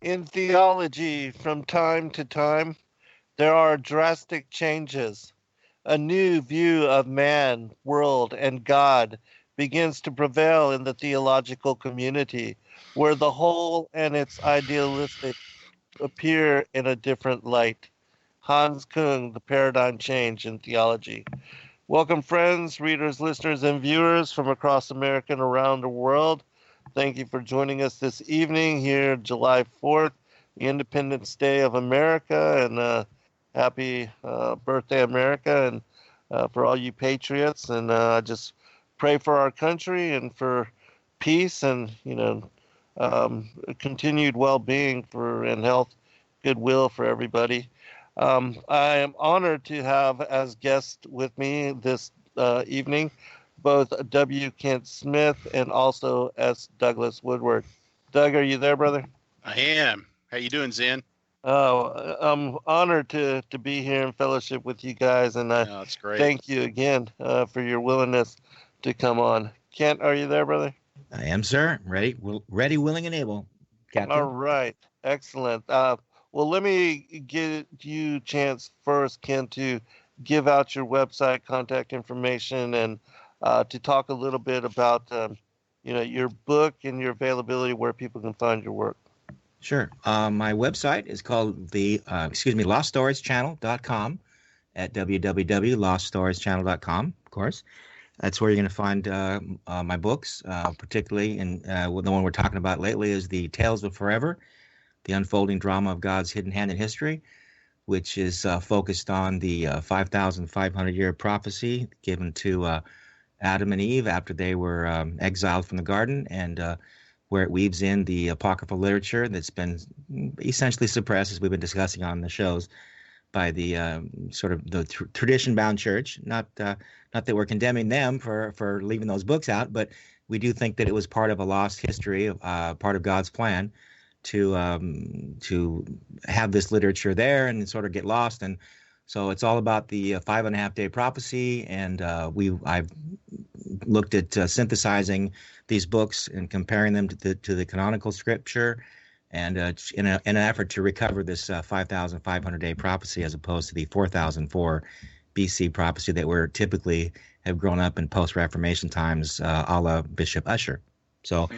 In theology, from time to time, there are drastic changes. A new view of man, world, and God begins to prevail in the theological community, where the whole and its idealistic appear in a different light. Hans Kung, The Paradigm Change in Theology. Welcome, friends, readers, listeners, and viewers from across America and around the world. Thank you for joining us this evening here, July 4th, the Independence Day of America, and happy birthday, America, and for all you patriots. And I just pray for our country and for peace and, continued well-being for and health, goodwill for everybody. I am honored to have as guest with me this evening both W. Kent Smith and also S. Douglas Woodward. Doug, are you there, brother? I am. How you doing, Zen? Oh, I'm honored to be here in fellowship with you guys, and I that's great. thank you again for your willingness to come on. Kent, are you there, brother? I am, sir. Ready, willing, and able, Captain. All right, excellent. Well, let me give you a chance first, Kent, to give out your website, contact information, and to talk a little bit about your book and your availability, where people can find your work. Sure. My website is called LostStoriesChannel.com at www.loststorieschannel.com, of course. That's where you're going to find my books, particularly, and the one we're talking about lately is The Tales of Forever, The Unfolding Drama of God's Hidden Hand in History, which is focused on the 5,500-year prophecy given to Adam and Eve after they were exiled from the garden, and where it weaves in the apocryphal literature that's been essentially suppressed, as we've been discussing on the shows, by the sort of the tradition-bound church. Not that we're condemning them for leaving those books out, but we do think that it was part of a lost history, part of God's plan to have this literature there and sort of get lost. And so it's all about the 5.5-day prophecy, and I've looked at synthesizing these books and comparing them to the canonical scripture, and in an effort to recover this 5,500-day prophecy as opposed to the 4004 BC prophecy that we're typally have grown up in post-Reformation times, a la Bishop Ussher. So,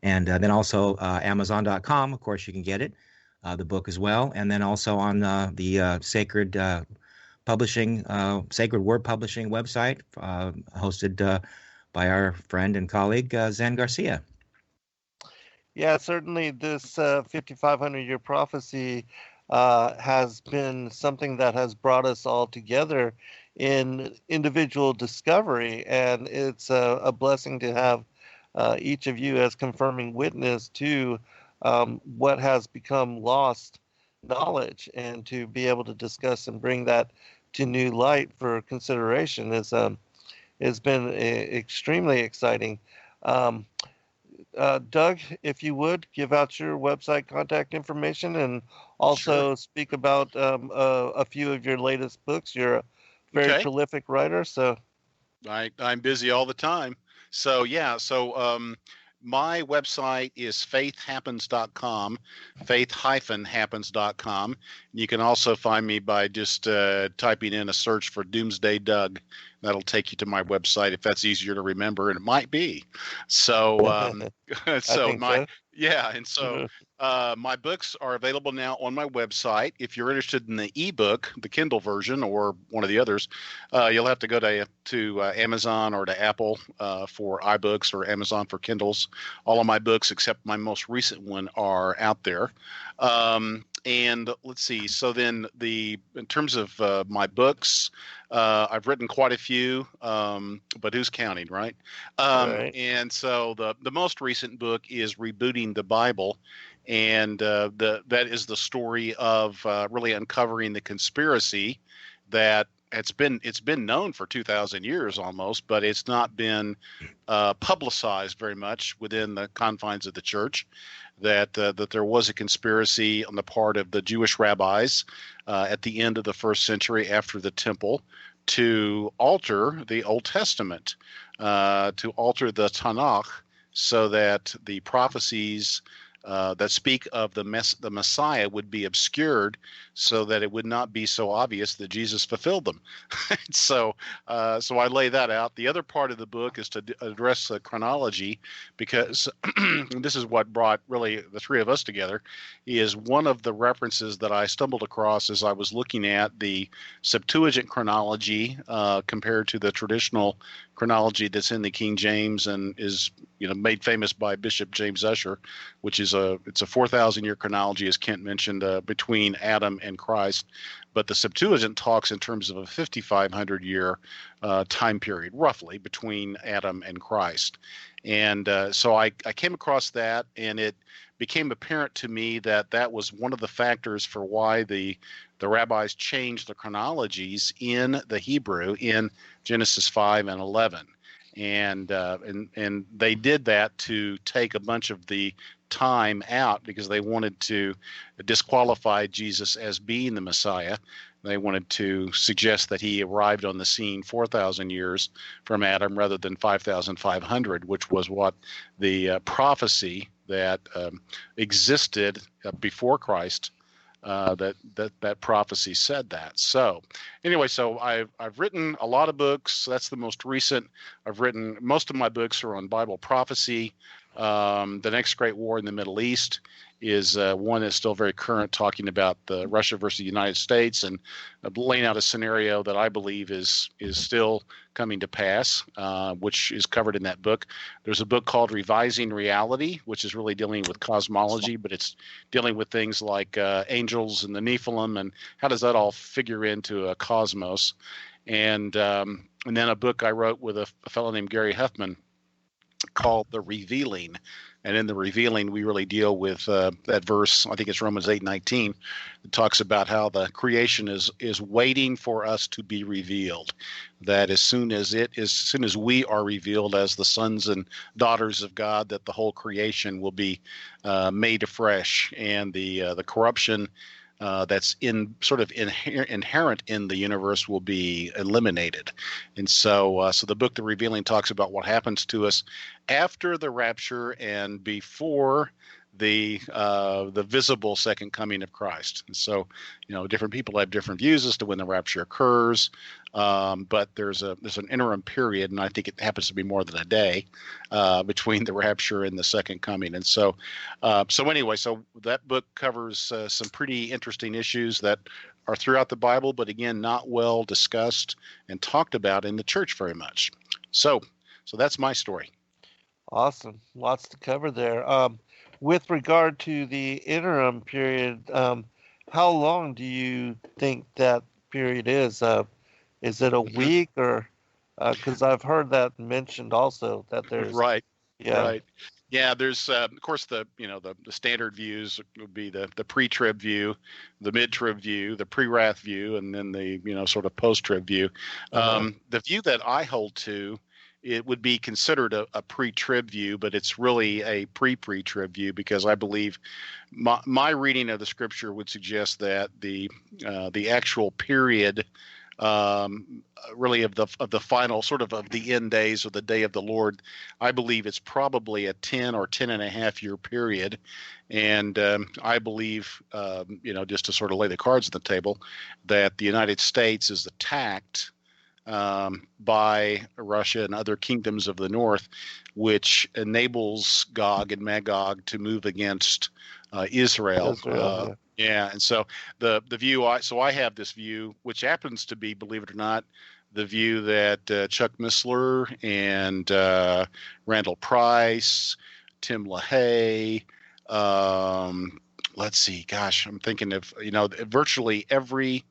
and then also Amazon.com, of course, you can get it, the book as well, and then also on the Sacred Publishing, Sacred Word Publishing website, hosted by our friend and colleague Zen Garcia. Yeah, certainly this 5,500-year prophecy has been something that has brought us all together in individual discovery, and it's a blessing to have each of you as confirming witness to what has become lost knowledge, and to be able to discuss and bring that to new light for consideration has been extremely exciting. Doug, if you would, give out your website contact information, and also speak about a few of your latest books. You're a very prolific writer, so I'm busy all the time. So my website is faithhappens.com, faith-happens.com. You can also find me by just typing in a search for Doomsday Doug. That'll take you to my website if that's easier to remember, and it might be. So, my books are available now on my website. If you're interested in the ebook, the Kindle version, or one of the others, you'll have to go to Amazon or to Apple for iBooks, or Amazon for Kindles. All of my books, except my most recent one, are out there. And let's see. So then in terms of my books, I've written quite a few, but who's counting, right? Right. And so the most recent book is Rebooting the Bible. And that is the story of really uncovering the conspiracy that it's been known for 2,000 years almost, but it's not been publicized very much within the confines of the church. That there was a conspiracy on the part of the Jewish rabbis at the end of the first century after the temple to alter the Old Testament, to alter the Tanakh, so that the prophecies that speak of the Messiah would be obscured, so that it would not be so obvious that Jesus fulfilled them. So I lay that out. The other part of the book is to address the chronology, because this is what brought really the three of us together. Is one of the references that I stumbled across as I was looking at the Septuagint chronology compared to the traditional chronology that's in the King James and is made famous by Bishop James Ussher, which is it's a 4,000 year chronology, as Kent mentioned, between Adam and Christ. But the Septuagint talks in terms of a 5,500 year time period, roughly, between Adam and Christ. And so I came across that, and it became apparent to me that was one of the factors for why the rabbis changed the chronologies in the Hebrew in Genesis 5 and 11. And they did that to take a bunch of the time out, because they wanted to disqualify Jesus as being the Messiah. They wanted to suggest that he arrived on the scene 4,000 years from Adam rather than 5,500, which was what the prophecy that existed before Christ. That prophecy said that. So anyway, so I've written a lot of books. That's the most recent. I've written, most of my books are on Bible prophecy. The Next Great War in the Middle East is one that's still very current, talking about the Russia versus the United States, and laying out a scenario that I believe is still coming to pass, which is covered in that book. There's a book called Revising Reality, which is really dealing with cosmology, but it's dealing with things like angels and the Nephilim, and how does that all figure into a cosmos. And then a book I wrote with a fellow named Gary Huffman called The Revealing. And in The Revealing, we really deal with that verse, I think it's Romans 8:19. It talks about how the creation is waiting for us to be revealed. That as soon as we are revealed as the sons and daughters of God, that the whole creation will be made afresh, and the corruption that's inherent in the universe will be eliminated. And so the book The Revealing talks about what happens to us after the rapture and before the visible second coming of Christ. And so, different people have different views as to when the rapture occurs, but there's an interim period, and I think it happens to be more than a day between the rapture and the second coming. And so anyway, so that book covers some pretty interesting issues that are throughout the Bible, but again, not well discussed and talked about in the church very much. So that's my story. Awesome. Lots to cover there. With regard to the interim period, how long do you think that period is? Is it a week, or because I've heard that mentioned also, that there's right. Right. Yeah, there's of course the standard views would be the pre-trib view, the mid-trib view, the pre-wrath view, and then the sort of post-trib view. The view that I hold to, it would be considered a pre-trib view, but it's really a pre-trib view, because I believe my reading of the scripture would suggest that the actual period really of the final sort of the end days, or the day of the Lord, I believe it's probably a 10 or 10 and a half year period. And I believe, just to sort of lay the cards on the table, that the United States is attacked by Russia and other kingdoms of the north, which enables Gog and Magog to move against Israel. Yeah, and so the view I have this view, which happens to be, believe it or not, the view that Chuck Missler and Randall Price, Tim LaHaye, let's see, gosh, I'm thinking of virtually every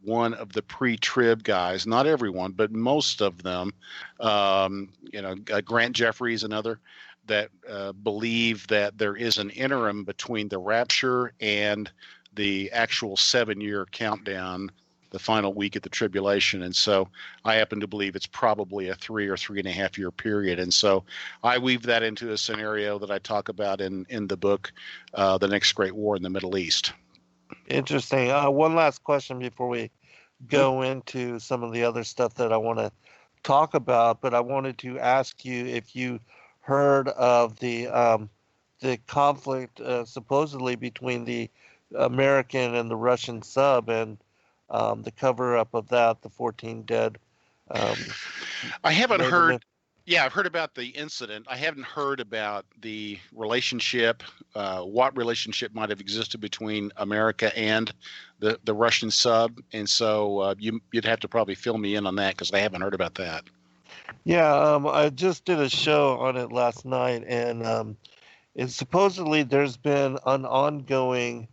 one of the pre-trib guys, not everyone, but most of them, Grant Jeffries, another, that believe that there is an interim between the rapture and the actual 7-year countdown, the final week of the tribulation. And so I happen to believe it's probably a 3 or 3.5 year period. And so I weave that into a scenario that I talk about in the book, The Next Great War in the Middle East. Interesting. One last question before we go into some of the other stuff that I want to talk about, but I wanted to ask you if you heard of the the conflict supposedly between the American and the Russian sub, and the cover up of that, the 14 dead. I haven't noblemen. heard. Yeah, I've heard about the incident. I haven't heard about the relationship, what relationship might have existed between America and the Russian sub. And so you'd have to probably fill me in on that because I haven't heard about that. Yeah, I just did a show on it last night, and supposedly there's been an ongoing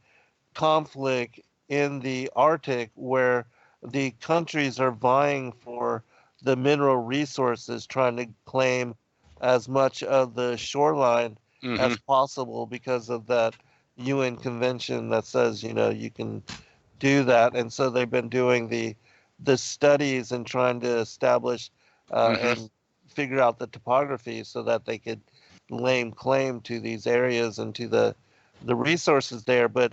conflict in the Arctic where the countries are vying for the mineral resources, trying to claim as much of the shoreline Mm-hmm. as possible because of that UN convention that says, you can do that. And so they've been doing the studies and trying to establish and figure out the topography so that they could lay claim to these areas and to the resources there. But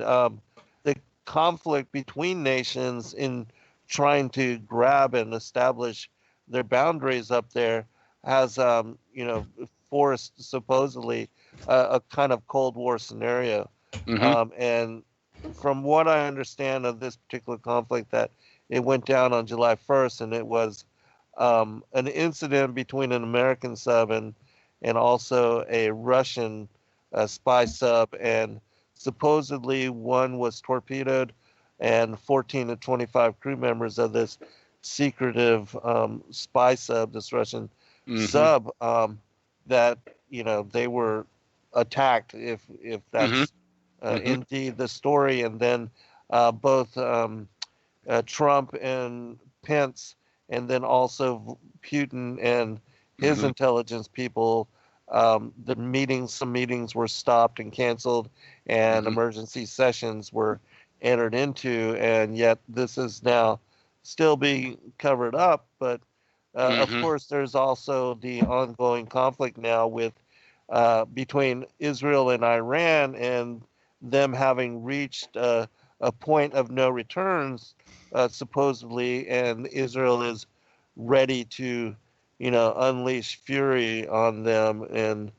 the conflict between nations in trying to grab and establish their boundaries up there has, forced supposedly a kind of Cold War scenario. And from what I understand of this particular conflict, that it went down on July 1st, and it was an incident between an American sub and also a Russian spy sub, and supposedly one was torpedoed, and 14 to 25 crew members of this secretive spy sub, this Russian sub, that they were attacked, if that's indeed the story. And then both Trump and Pence, and then also Putin and his intelligence people, some meetings were stopped and canceled, and emergency sessions were entered into, and yet this is now still being covered up. But of course, there's also the ongoing conflict now with between Israel and Iran, and them having reached a point of no returns, supposedly, and Israel is ready to, unleash fury on them and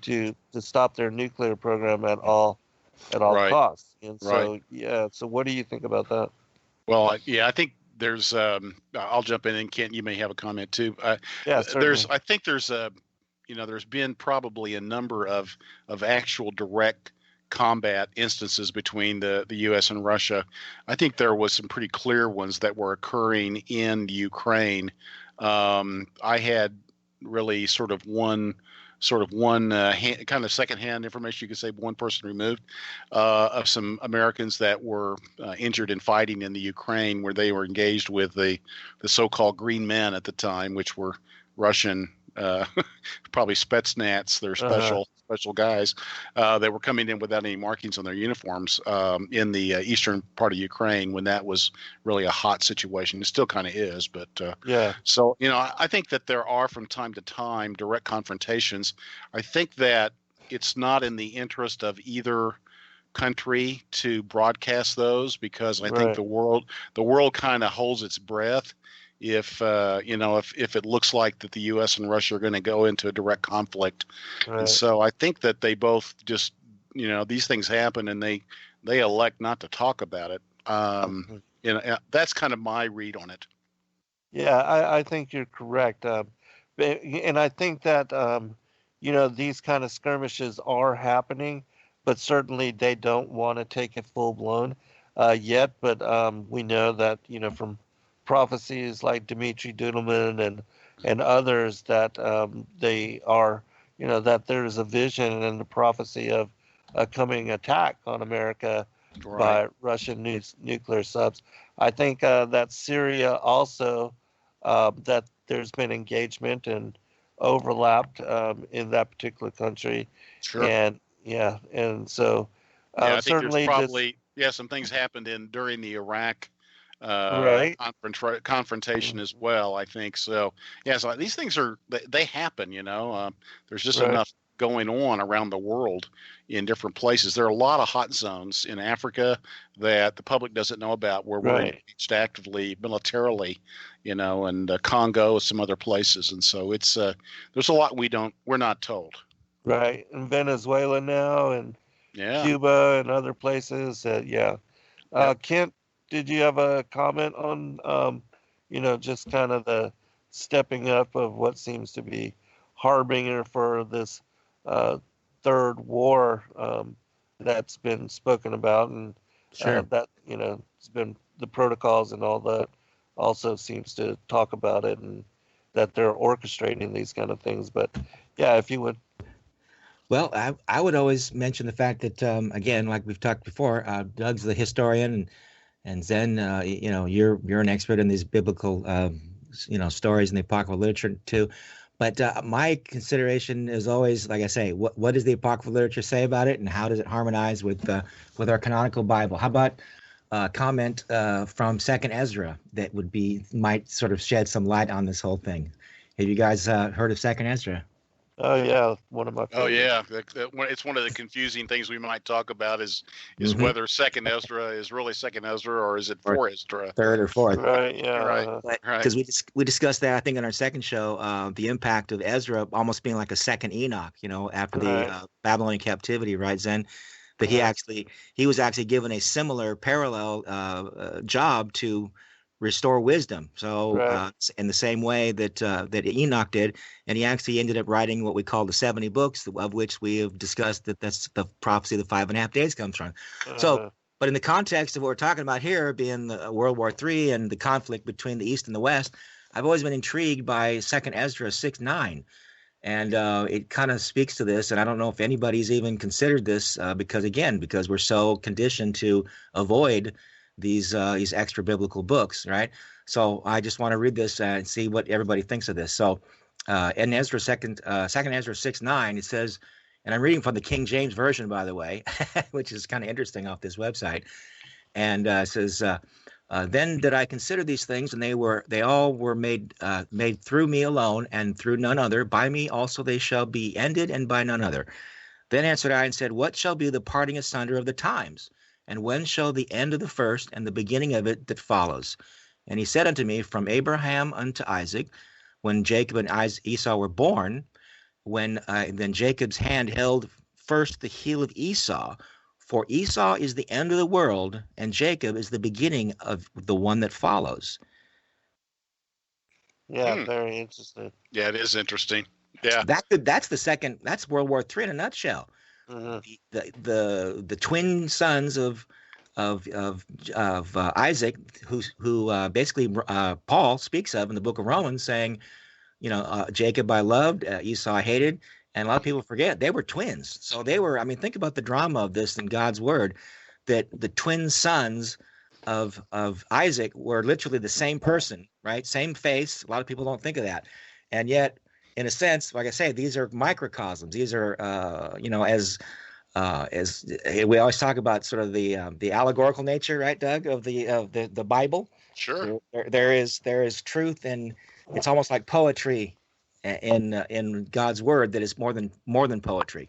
to stop their nuclear program at all costs. And so, so what do you think about that? Well, I think there's. I'll jump in, and Kent, you may have a comment too. Certainly. I think there's there's been probably a number of actual direct combat instances between the U.S. and Russia. I think there was some pretty clear ones that were occurring in Ukraine. I had really sort of one kind of secondhand information, you could say, one person removed, of some Americans that were injured in fighting in the Ukraine, where they were engaged with the so-called Green Men at the time, which were Russian, probably Spetsnaz, they're special guys. They were coming in without any markings on their uniforms in the eastern part of Ukraine when that was really a hot situation. It still kind of is, but So I think that there are from time to time direct confrontations. I think that it's not in the interest of either country to broadcast those, because I think the world kind of holds its breath if it looks like that the U.S. and Russia are going to go into a direct conflict. And so I think that they both just, these things happen, and they elect not to talk about it. That's kind of my read on it. Yeah, I think you're correct. And I think that, these kind of skirmishes are happening, but certainly they don't want to take it full blown yet. But we know that, from prophecies like Dmitry Dudelman and others, that they are, that there's a vision and the prophecy of a coming attack on America by Russian nuclear subs. I think that Syria also, that there's been engagement and overlapped in that particular country. And and so I think certainly there's probably some things happened during the Iraq confrontation as well, I think. So so these things they happen, there's just enough going on around the world in different places. There are a lot of hot zones in Africa that the public doesn't know about, where we're engaged actively militarily, and Congo and some other places. And so it's there's a lot we're not told. Right. In Venezuela now and Yeah. Cuba and other places. Yeah. Yep. Kent, did you have a comment on, just kind of the stepping up of what seems to be harbinger for this uh, third war that's been spoken about, and Sure. that, it's been the protocols and all that also seems to talk about it, and that they're orchestrating these kind of things. But yeah, if you would. Well, I would always mention the fact that again, like we've talked before, Doug's the historian, and Zen, you're an expert in these biblical stories and the apocryphal literature too. But my consideration is always, like I say, what does the apocryphal literature say about it, and how does it harmonize with our canonical Bible? How about a comment from Second Ezra that might sort of shed some light on this whole thing? Have you guys heard of Second Ezra? Oh yeah, one of my Oh favorites. yeah, it's one of the confusing things we might talk about is Mhm. whether Second Ezra is really Second Ezra or is it Or for Ezra? third or fourth. Right. Yeah. Right, But right. because we discussed that, I think, in our second show, the impact of Ezra almost being like a second Enoch, after the Right. Babylonian captivity, right, Zen? That Uh-huh. he was actually given a similar parallel job to restore wisdom. So Right. in the same way that Enoch did, and he actually ended up writing what we call the 70 books, of which we have discussed that's the prophecy of the 5.5 days comes from. So. Uh-huh. But in the context of what we're talking about here, being World War III and the conflict between the East and the West, I've always been intrigued by Second Ezra 6:9, and it kind of speaks to this. And I don't know if anybody's even considered this because we're so conditioned to avoid these extra biblical books, right? So I just want to read this and see what everybody thinks of this. So in Second Ezra 6:9, it says. And I'm reading from the King James Version, by the way, which is kind of interesting off this website. And it says, "Then did I consider these things, and they all were made through me alone, and through none other. By me also they shall be ended, and by none other. Then answered I and said, What shall be the parting asunder of the times? And when shall the end of the first and the beginning of it that follows? And he said unto me, From Abraham unto Isaac, when Jacob and Esau were born." When then Jacob's hand held first the heel of Esau, for Esau is the end of the world, and Jacob is the beginning of the one that follows. Yeah. Hmm. Very interesting. Yeah, it is interesting. Yeah. That's World War III in a nutshell. Uh-huh. The twin sons of Isaac, who basically Paul speaks of in the book of Romans, saying, Jacob I loved, Esau I hated. And a lot of people forget they were twins. So they were, I mean, think about the drama of this in God's word, that the twin sons of Isaac were literally the same person, right? Same face. A lot of people don't think of that. And yet, in a sense, like I say, these are microcosms. These are, as we always talk about sort of the allegorical nature, right, Doug, of the Bible. Sure. There is truth, and it's almost like poetry in God's word that is more than poetry.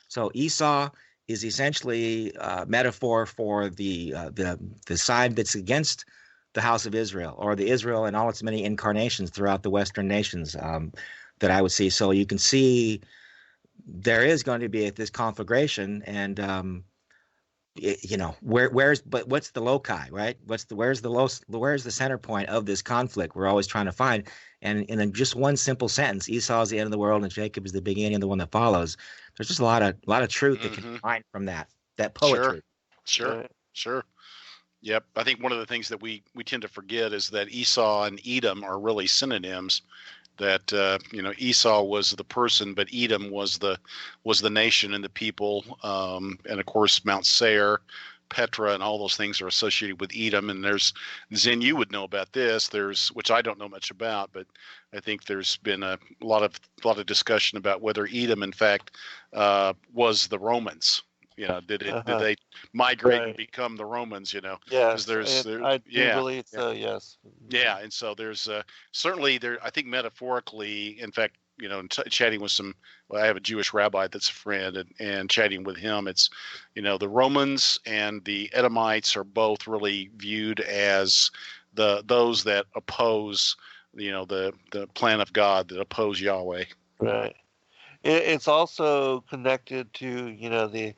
So Esau is essentially a metaphor for the side that's against the house of Israel, or the Israel and all its many incarnations throughout the Western nations, that I would see. So you can see there is going to be this conflagration, and but what's the loci, right? Where's the center point of this conflict we're always trying to find? And in just one simple sentence, Esau is the end of the world and Jacob is the beginning of the one that follows. There's just a lot of truth that can be mined from that poetry. Sure. Right. Sure. Yep. I think one of the things that we tend to forget is that Esau and Edom are really synonyms. That Esau was the person, but Edom was the nation and the people, and of course Mount Seir, Petra, and all those things are associated with Edom. And there's Zen, you would know about this. Which I don't know much about, but I think there's been a lot of discussion about whether Edom, in fact, was the Romans. Did they migrate and become the Romans? Yes. Because I do believe so. Yes. yeah, and so there's certainly there. I think metaphorically, in fact, chatting with I have a Jewish rabbi that's a friend, and chatting with him, it's, the Romans and the Edomites are both really viewed as those that oppose, the plan of God, that oppose Yahweh. Right. It's also connected to,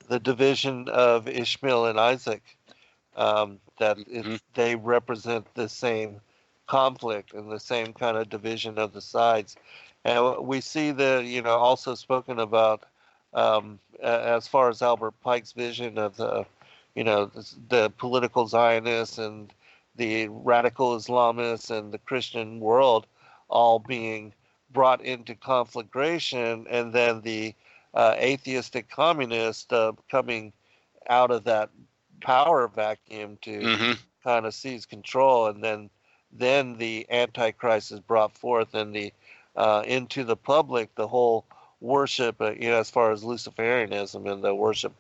the division of Ishmael and Isaac. That Mhm. they represent the same conflict and the same kind of division of the sides. And we see also spoken about, as far as Albert Pike's vision of the political Zionists and the radical Islamists and the Christian world all being brought into conflagration, and then the atheistic communists coming out of that power vacuum to Mhm. kind of seize control, and then the Antichrist is brought forth, and the into the public the whole worship, as far as Luciferianism and the worship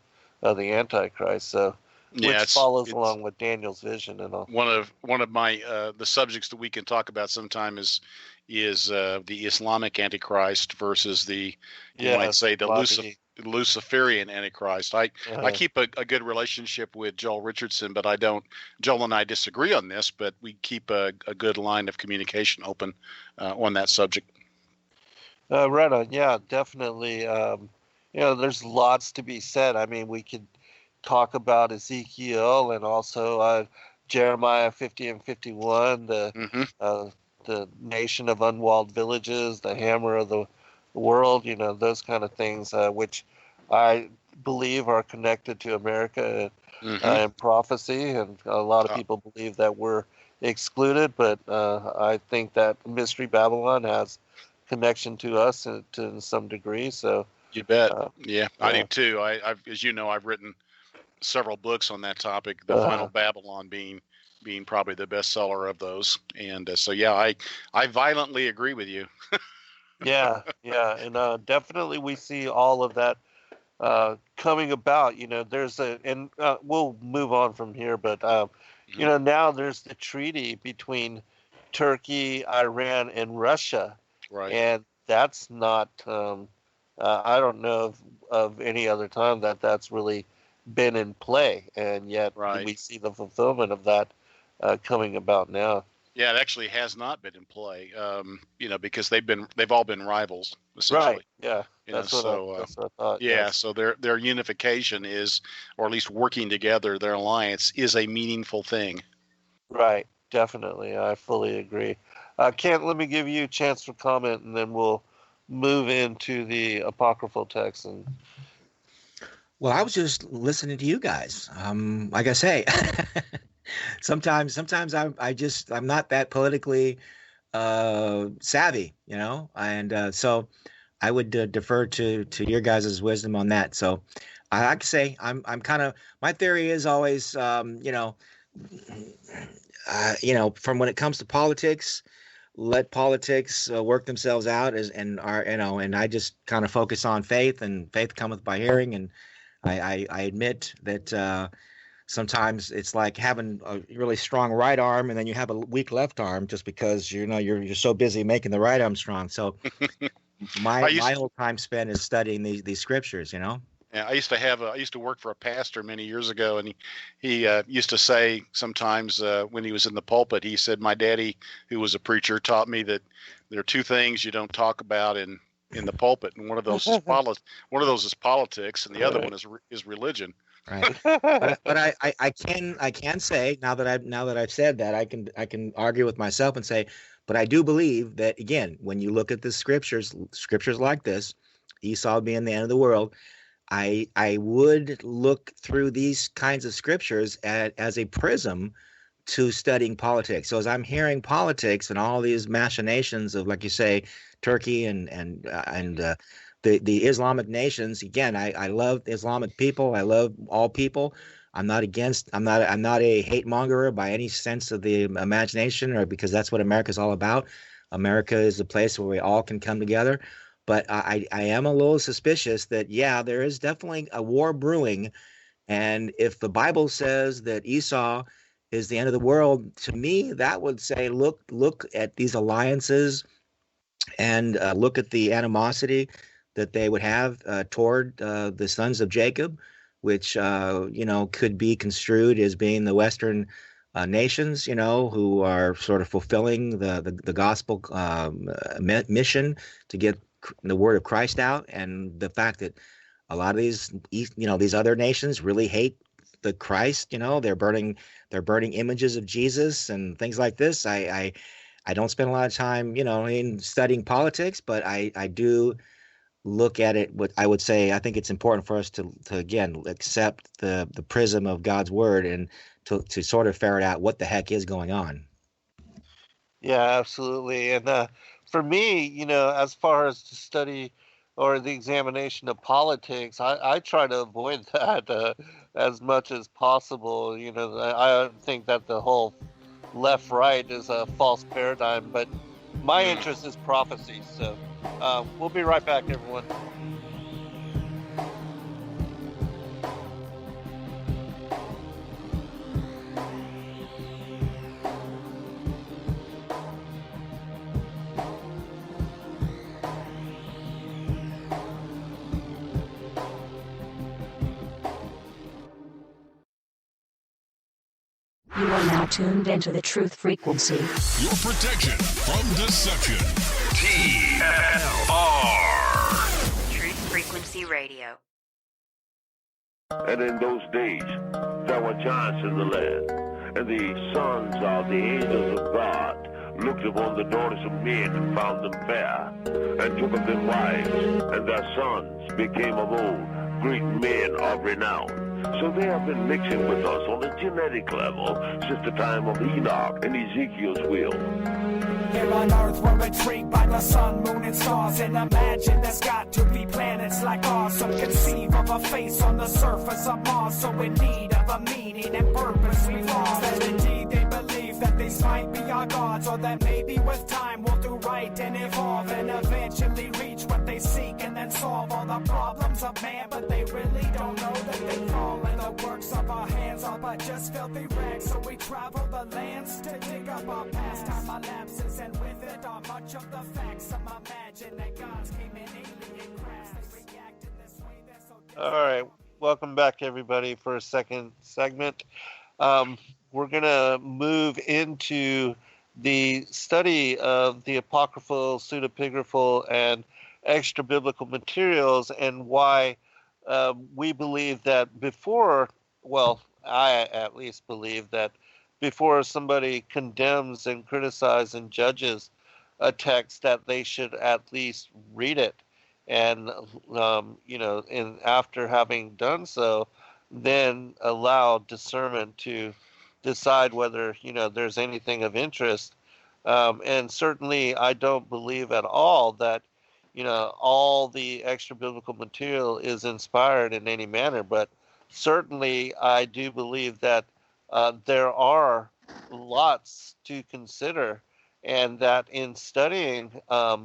of the Antichrist. So, Yeah, which follows it's along with Daniel's vision and all. one of my the subjects that we can talk about sometime is the Islamic Antichrist versus the, you might Yes, say, the Mahdi. Luciferian Antichrist. I Uh, keep a good relationship with Joel Richardson, but I don't. Joel and I disagree on this, but we keep a good line of communication open on that subject. right on. Yeah, definitely. There's lots to be said. I mean, we could talk about Ezekiel and also Jeremiah 50 and 51, Hmm. uh, the nation of unwalled villages, the hammer of the world, those kind of things, which I believe are connected to America Hmm. in prophecy. And a lot of people believe that we're excluded, but I think that Mystery Babylon has connection to us to some degree. So, You bet. uh, Yeah, I do yeah. too. I've, as you know, I've written several books on that topic. The Final Uh, Babylon being probably the bestseller of those. And so yeah, I violently agree with you. yeah, yeah, and definitely we see all of that coming about. And we'll move on from here, but Mhm. now there's the treaty between Turkey, Iran, and Russia, Right. and that's not. I don't know of any other time that that's really been in play, and yet Right. we see the fulfillment of that coming about now. Yeah, it actually has not been in play. Because they've all been rivals Right. essentially. Yeah. So That's what I thought. yeah, Yes. so their unification is, or at least working together, their alliance is a meaningful thing. Right. Definitely. I fully agree. Kent, let me give you a chance for comment, and then we'll move into the apocryphal text. And Well, I was just listening to you guys. Like I say, sometimes I'm not that politically savvy, and so I would defer to your guys' wisdom on that. So I like to say I'm kind of my theory is always from when it comes to politics, let politics work themselves out and I just kind of focus on faith, and faith cometh by hearing, and I admit that sometimes it's like having a really strong right arm and then you have a weak left arm just because you're so busy making the right arm strong. So I my used whole time spent is studying these scriptures. Yeah, I used to work for a pastor many years ago, and he used to say sometimes when he was in the pulpit, he said, "My daddy, who was a preacher, taught me that there are two things you don't talk about in the pulpit, and one of those is politics, and the other right. one is religion." Right. But I can say now that I've said that I can argue with myself and say, but I do believe that again, when you look at the scriptures like this, Esau being the end of the world, I would look through these kinds of scriptures as a prism to studying politics. So as I'm hearing politics and all these machinations of, like you say, Turkey and the Islamic nations. Again, I love Islamic people. I love all people. I'm not a hate mongerer by any sense of the imagination, or because that's what America's all about. America is a place where we all can come together. But I am a little suspicious that, yeah, there is definitely a war brewing. And if the Bible says that Esau is the end of the world, to me, that would say, look at these alliances and look at the animosity that they would have toward the sons of Jacob, which could be construed as being the Western nations, who are sort of fulfilling the gospel mission to get the word of Christ out, and the fact that a lot of these other nations really hate the Christ. They're burning images of Jesus and things like this. I don't spend a lot of time, in studying politics, but I do look at it. What I would say, I think it's important for us to again accept the prism of God's word and to sort of ferret out what the heck is going on. Yeah, absolutely. And for me, as far as the study or the examination of politics, I try to avoid that as much as possible. I think that the whole left-right is a false paradigm, but my interest is prophecy. So we'll be right back, everyone. You are now tuned into the truth frequency. Your protection from deception. TFR. Truth Frequency Radio. And in those days, there were giants in the land, and the sons of the angels of God looked upon the daughters of men and found them fair, and took of them wives, and their sons became of old great men of renown. So they have been mixing with us on a genetic level since the time of Enoch and Ezekiel's will. Here on Earth we're intrigued by the sun, moon, and stars, and imagine there's got to be planets like ours. Some conceive of a face on the surface of Mars, so in need of a meaning and purpose we've lost. That indeed they believe that these might be our gods, or that maybe with time we'll do right and evolve and eventually reach what they seek and then solve all the problems of man. But they really don't know that they fall in the works of our hands are but just filthy rags. So we travel the lands to dig up our past time, our lapses, and with it are much of the facts. Some imagine that gods came in alien crafts. They react in this way, they're so All right, welcome back, everybody, for a second segment. We're going to move into the study of the apocryphal, pseudepigraphal, and extra biblical materials, and why we believe that I at least believe that before somebody condemns and criticizes and judges a text, that they should at least read it. And, and after having done so, then allow discernment to decide whether, there's anything of interest. And certainly I don't believe at all that, all the extra biblical material is inspired in any manner, but certainly I do believe that there are lots to consider, and that in studying a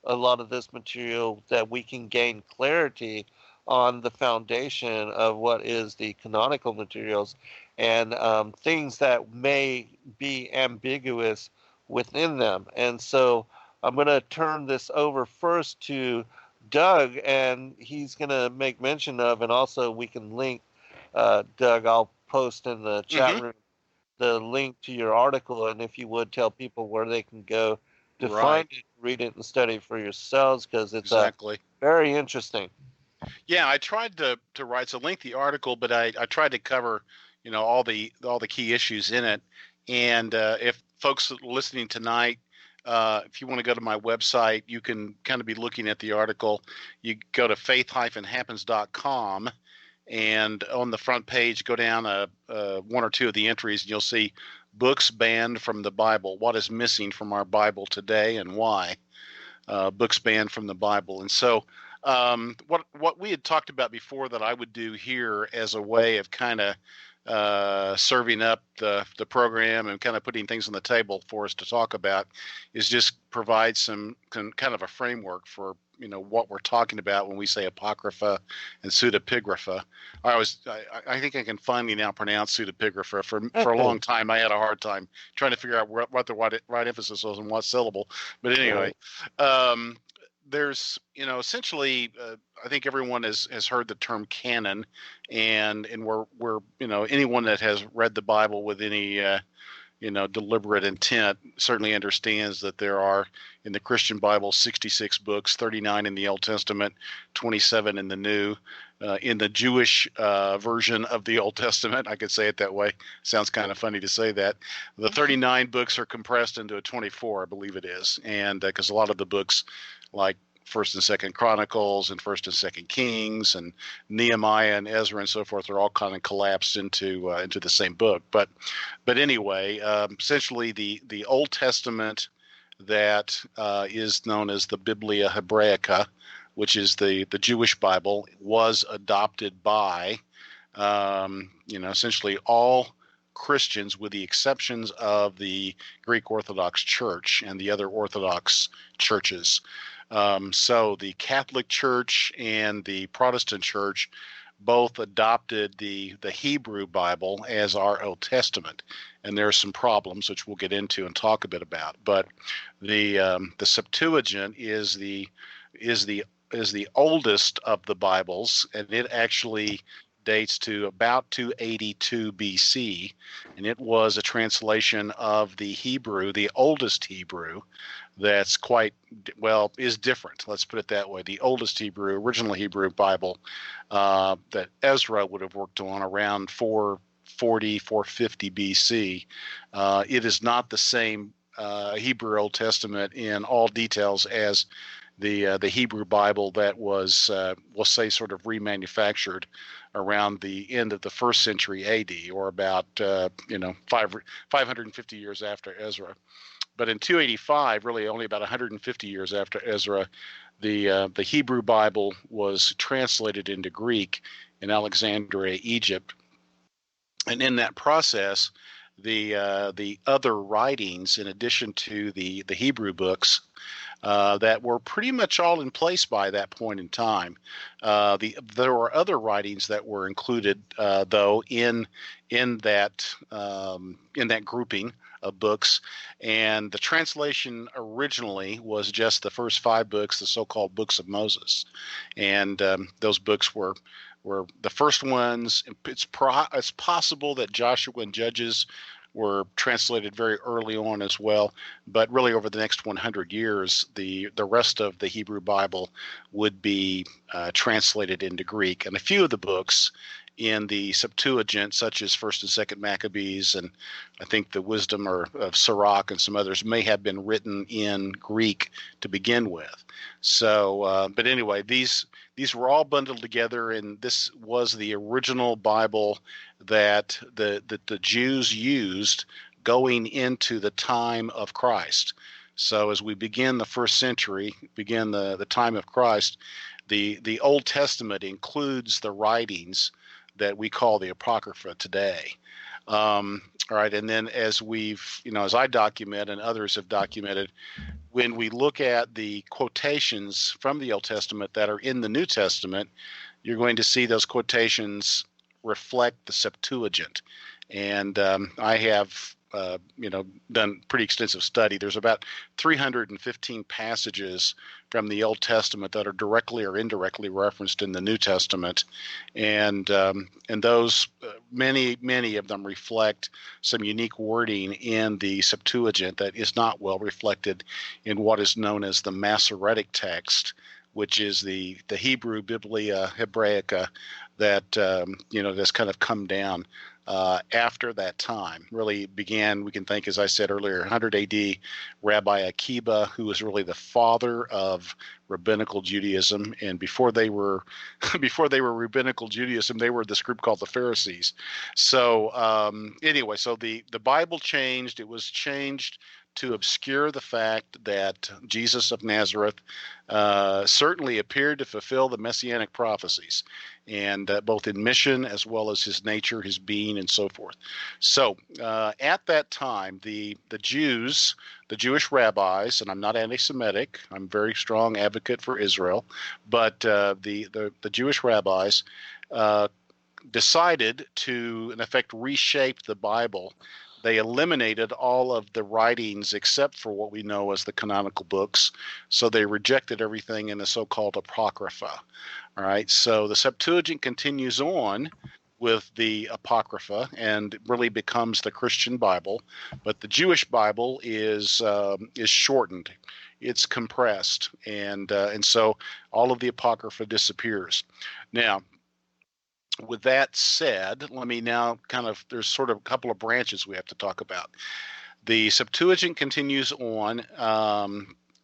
lot of this material, that we can gain clarity on the foundation of what is the canonical materials, and things that may be ambiguous within them. And so I'm going to turn this over first to Doug, and he's going to make mention of, and also we can link, Doug, I'll post in the chat room the link to your article, and if you would tell people where they can go to find it, read it, and study for yourselves, because it's very interesting. Yeah, I tried to write, it's a lengthy article, but I tried to cover, all the key issues in it. And if folks listening tonight, if you want to go to my website, you can kind of be looking at the article. You go to faith-happens.com, and on the front page, go down one or two of the entries, and you'll see books banned from the Bible. What is missing from our Bible today, and why? Books banned from the Bible. And so what we had talked about before that I would do here as a way of kind of serving up the program and kind of putting things on the table for us to talk about is just provide some kind of a framework for what we're talking about when we say apocrypha and pseudepigrapha. I think I can finally now pronounce pseudepigrapha. For a long time I had a hard time trying to figure out what the right emphasis was and what syllable. But anyway, there's essentially I think everyone has heard the term canon, and we're anyone that has read the Bible with any deliberate intent, certainly understands that there are in the Christian Bible 66 books, 39 in the Old Testament, 27 in the New. In the Jewish version of the Old Testament, I could say it that way. Sounds kind of funny to say that. The 39 books are compressed into a 24, I believe it is, and because a lot of the books, like First and Second Chronicles and First and Second Kings and Nehemiah and Ezra and so forth, are all kind of collapsed into the same book. But anyway, essentially the Old Testament that is known as the Biblia Hebraica, which is the Jewish Bible, was adopted by essentially all Christians, with the exceptions of the Greek Orthodox Church and the other Orthodox churches. So the Catholic Church and the Protestant Church both adopted the Hebrew Bible as our Old Testament, and there are some problems which we'll get into and talk a bit about. But the Septuagint is the oldest of the Bibles, and it actually dates to about 282 BC, and it was a translation of the Hebrew, the oldest Hebrew, that's is different. Let's put it that way. The oldest Hebrew, original Hebrew Bible that Ezra would have worked on around 440, 450 BC. It is not the same Hebrew Old Testament in all details as the Hebrew Bible that was, we'll say, sort of remanufactured around the end of the first century AD, or about 550 years after Ezra. But in 285, really only about 150 years after Ezra, the Hebrew Bible was translated into Greek in Alexandria, Egypt, and in that process, the other writings, in addition to the Hebrew books, that were pretty much all in place by that point in time. There were other writings that were included, though, in that grouping of books, and the translation originally was just the first 5 books, the so-called books of Moses, and those books were the first ones. It's possible that Joshua and Judges were translated very early on as well, but really over the next 100 years, the rest of the Hebrew Bible would be translated into Greek, and a few of the books in the Septuagint, such as First and Second Maccabees, and I think the Wisdom of Sirach and some others, may have been written in Greek to begin with. So, but anyway, these were all bundled together, and this was the original Bible that the Jews used going into the time of Christ. So as we begin the first century, begin the time of Christ, the Old Testament includes the writings that we call the Apocrypha today. All right, and then as as I document and others have documented, when we look at the quotations from the Old Testament that are in the New Testament, you're going to see those quotations reflect the Septuagint. And I have done pretty extensive study. There's about 315 passages from the Old Testament that are directly or indirectly referenced in the New Testament, and those many of them reflect some unique wording in the Septuagint that is not well reflected in what is known as the Masoretic text, which is the Hebrew Biblia Hebraica that that's kind of come down after that time. Really began, we can think, as I said earlier, 100 AD, Rabbi Akiba, who was really the father of rabbinical Judaism, and before they were rabbinical Judaism, they were this group called the Pharisees. So anyway, so the Bible changed. It was changed to obscure the fact that Jesus of Nazareth certainly appeared to fulfill the messianic prophecies, and both in mission as well as his nature, his being, and so forth. So at that time, the Jews, the Jewish rabbis, and I'm not anti-Semitic, I'm a very strong advocate for Israel, but the Jewish rabbis decided to, in effect, reshape the Bible. They eliminated all of the writings except for what we know as the canonical books. So they rejected everything in the so-called Apocrypha. All right. So the Septuagint continues on with the Apocrypha and really becomes the Christian Bible. But the Jewish Bible is shortened, it's compressed, and so all of the Apocrypha disappears. Now, with that said, let me now there's sort of a couple of branches we have to talk about. The Septuagint continues on,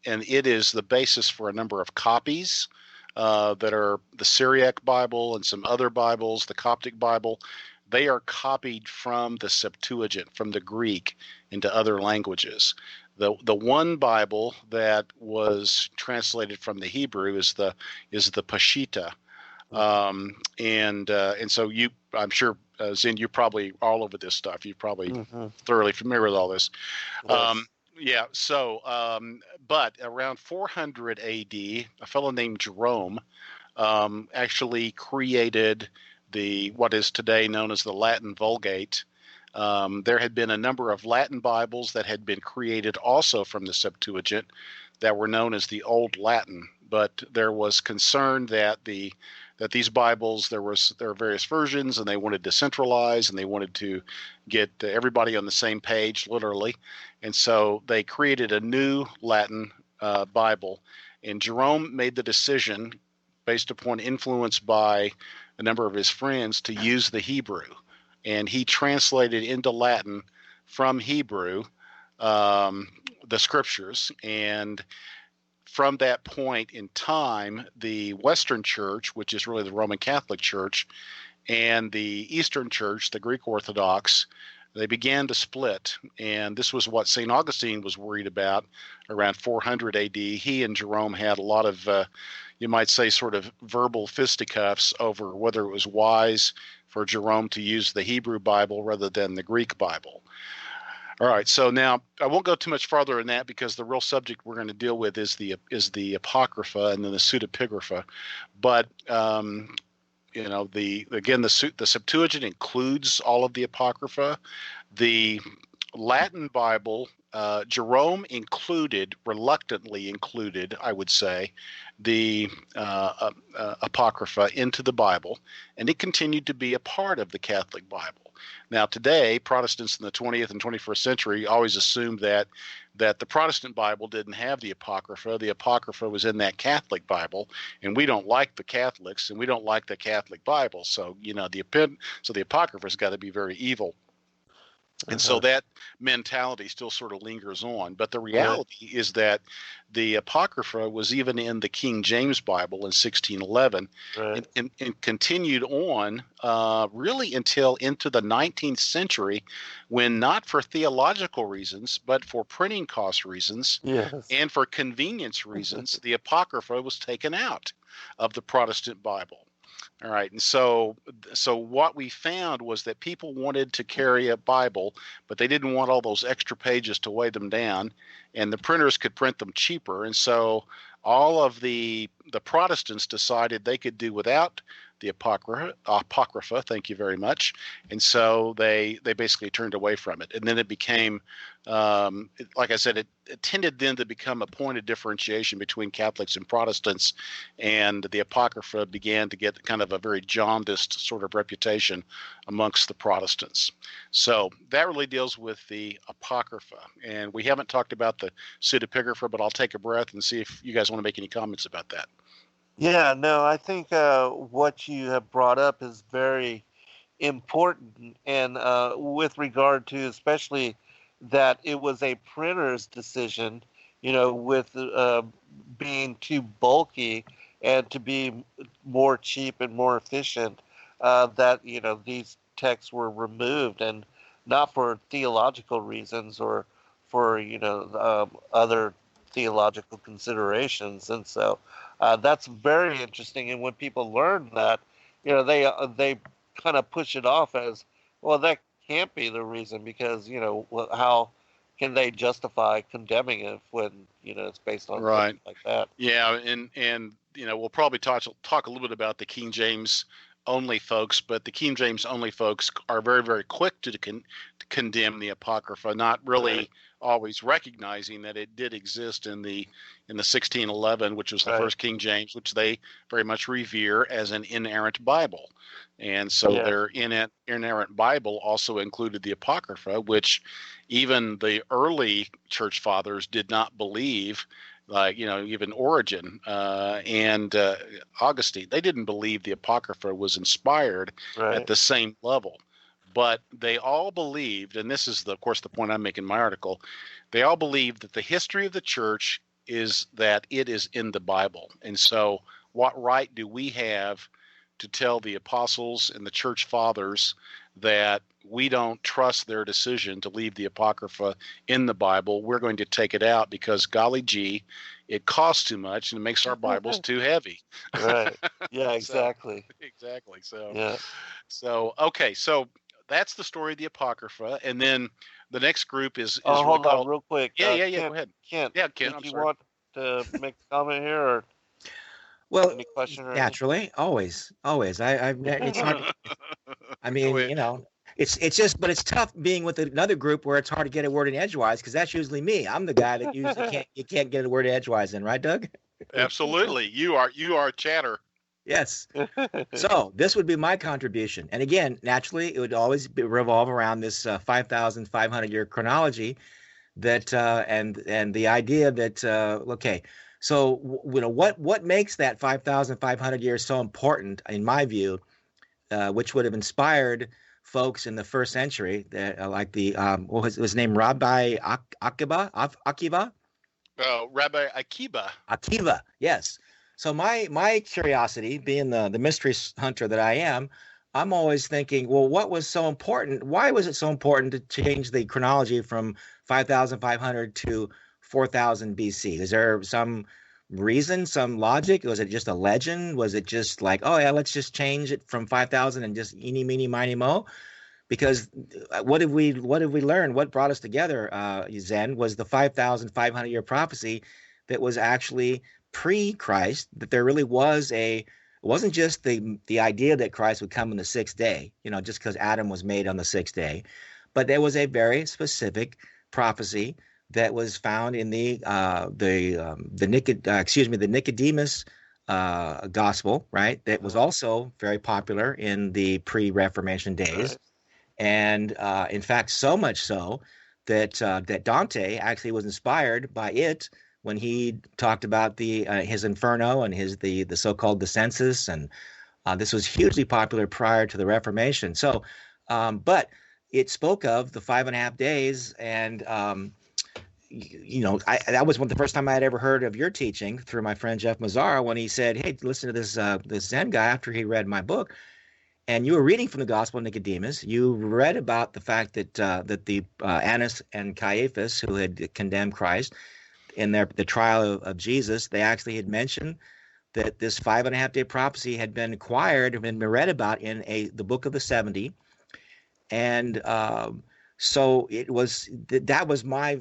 and it is the basis for a number of copies that are the Syriac Bible and some other Bibles, the Coptic Bible. They are copied from the Septuagint, from the Greek, into other languages. The one Bible that was translated from the Hebrew is the Peshitta, and so I'm sure, Zen, you're probably all over this stuff. You're probably thoroughly familiar with all this. Yes. But around 400 AD, a fellow named Jerome actually created what is today known as the Latin Vulgate. There had been a number of Latin Bibles that had been created also from the Septuagint that were known as the Old Latin, but there was concern that these Bibles, there were various versions, and they wanted to centralize, and they wanted to get everybody on the same page, literally. And so they created a new Latin Bible. And Jerome made the decision, based upon influence by a number of his friends, to use the Hebrew. And he translated into Latin from Hebrew the scriptures. And from that point in time, the Western Church, which is really the Roman Catholic Church, and the Eastern Church, the Greek Orthodox, they began to split. And this was what St. Augustine was worried about around 400 AD. He and Jerome had a lot of, you might say, sort of verbal fisticuffs over whether it was wise for Jerome to use the Hebrew Bible rather than the Greek Bible. All right, so now I won't go too much farther in that, because the real subject we're going to deal with is the Apocrypha and then the Pseudepigrapha. But the Septuagint includes all of the Apocrypha. The Latin Bible, Jerome reluctantly included, I would say, the Apocrypha into the Bible, and it continued to be a part of the Catholic Bible. Now, today, Protestants in the 20th and 21st century always assumed that the Protestant Bible didn't have the Apocrypha. The Apocrypha was in that Catholic Bible, and we don't like the Catholics, and we don't like the Catholic Bible. So, the Apocrypha's got to be very evil. And so that mentality still sort of lingers on. But the reality is that the Apocrypha was even in the King James Bible in 1611, and continued on really until into the 19th century, when, not for theological reasons, but for printing cost reasons and for convenience reasons, the Apocrypha was taken out of the Protestant Bible. All right, and so what we found was that people wanted to carry a Bible, but they didn't want all those extra pages to weigh them down, and the printers could print them cheaper. And so all of the Protestants decided they could do without the Apocrypha, thank you very much. And so they basically turned away from it. And then it became, like I said, it tended then to become a point of differentiation between Catholics and Protestants, and the Apocrypha began to get kind of a very jaundiced sort of reputation amongst the Protestants. So that really deals with the Apocrypha. And we haven't talked about the Pseudepigrapha, but I'll take a breath and see if you guys want to make any comments about that. Yeah, no, I think what you have brought up is very important, and with regard to especially that it was a printer's decision, with being too bulky and to be more cheap and more efficient, that, these texts were removed, and not for theological reasons or for, other theological considerations. And so that's very interesting. And when people learn that, they kind of push it off as, well, that can't be the reason, because, how can they justify condemning it when, it's based on something like that? Yeah. And we'll probably talk a little bit about the King James only folks, but the King James only folks are very, very quick to condemn the Apocrypha, not really always recognizing that it did exist in the 1611, which was the first King James, which they very much revere as an inerrant Bible. And so their inerrant Bible also included the Apocrypha, which even the early church fathers did not believe. Like, even Origen and Augustine, they didn't believe the Apocrypha was inspired at the same level. But they all believed, and this is, of course, the point I'm making in my article, they all believed that the history of the church is that it is in the Bible. And so what right do we have to tell the apostles and the church fathers that we don't trust their decision to leave the Apocrypha in the Bible? We're going to take it out because, golly gee, it costs too much and it makes our Bibles too heavy. Right. Yeah, exactly. Exactly. So, okay. So that's the story of the Apocrypha. And then the next group is hold on real quick. Yeah, Kent, go ahead. Kent, yeah, Kent, did you want to make a comment here, or any question? Or Naturally, always. It's hard. I mean, it's just, but it's tough being with another group where it's hard to get a word in edgewise, because that's usually me. I'm the guy that usually can't get a word edgewise in, right, Doug? Absolutely, you are a chatter. Yes. So this would be my contribution, and again, naturally, it would always revolve around this 5,500 year chronology. That and the idea that okay. So, what makes that 5,500 years so important, in my view, which would have inspired folks in the first century, that like the what was his name, Rabbi Akiva? Rabbi Akiva. Akiva, yes. So my curiosity, being the mystery hunter that I am, I'm always thinking, well, what was so important? Why was it so important to change the chronology from 5,500 to 4,000 BC? Is there some reason, some logic? Was it just a legend? Was it just like, oh yeah, let's just change it from 5,000 and just eeny, meeny, miny, mo? Because what did we learn? What brought us together, Zen, was the 5,500 year prophecy that was actually pre-Christ, that there really was it wasn't just the idea that Christ would come on the sixth day, just because Adam was made on the sixth day, but there was a very specific prophecy that was found in the Nicodemus gospel, right? That was also very popular in the pre-Reformation days, and in fact, so much so that Dante actually was inspired by it when he talked about his Inferno and the so-called the census, and this was hugely popular prior to the Reformation. So, but it spoke of the 5.5 days, and that was the first time I had ever heard of your teaching through my friend Jeff Mazzara, when he said, "Hey, listen to this Zen guy," after he read my book. And you were reading from the Gospel of Nicodemus. You read about the fact that the Annas and Caiaphas, who had condemned Christ in the trial of Jesus, they actually had mentioned that this 5.5 day prophecy had been acquired and been read about in the book of the 70. And so it was that was my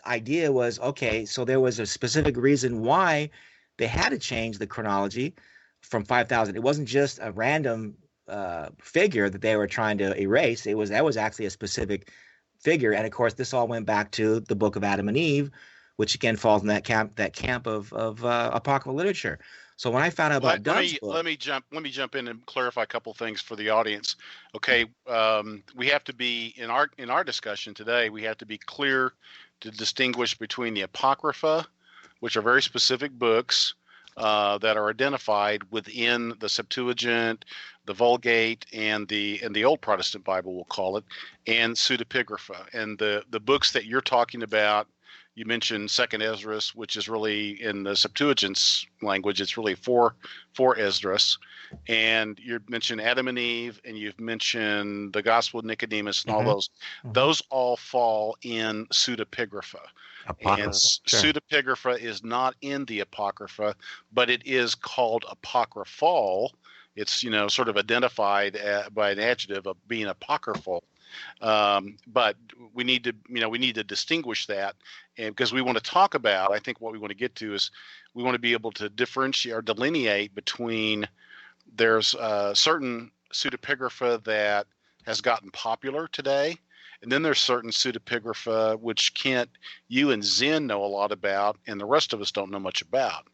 idea, was okay, so there was a specific reason why they had to change the chronology from 5,000. It wasn't just a random figure that they were trying to erase. That was actually a specific figure. And of course, this all went back to the book of Adam and Eve, which again falls in that camp of apocryphal literature. So when I found out about Doug's book, let me jump in and clarify a couple things for the audience. Okay, we have to be in our discussion today. We have to be clear to distinguish between the Apocrypha, which are very specific books that are identified within the Septuagint, the Vulgate, and the Old Protestant Bible, we'll call it, and pseudepigrapha. And the books that you're talking about, you mentioned Second Esdras, which is really in the Septuagint's language. It's really for Esdras, and you mentioned Adam and Eve, and you've mentioned the Gospel of Nicodemus, and all those. Mm-hmm. Those all fall in pseudepigrapha. And pseudepigrapha is not in the Apocrypha, but it is called apocryphal. It's sort of identified by an adjective of being apocryphal. But we need to distinguish that, and because we want to talk about, I think what we want to get to is we want to be able to differentiate or delineate between There's certain pseudepigrapha that has gotten popular today, and then there's certain pseudepigrapha which you and Zen know a lot about, and the rest of us don't know much about.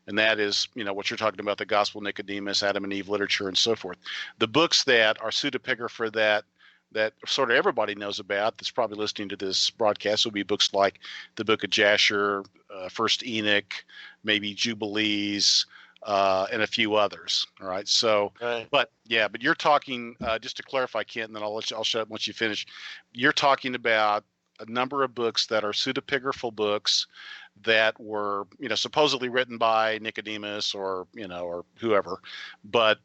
And that is, what you're talking about, the Gospel Nicodemus, Adam and Eve literature, and so forth. The books that are pseudepigrapha that sort of everybody knows about, that's probably listening to this broadcast, will be books like the Book of Jasher, First Enoch, maybe Jubilees, and a few others. All right. So, Right. but you're talking, just to clarify, Kent, and then I'll shut up once you finish. You're talking about a number of books that are pseudepigraphal books that were, supposedly written by Nicodemus or whoever, but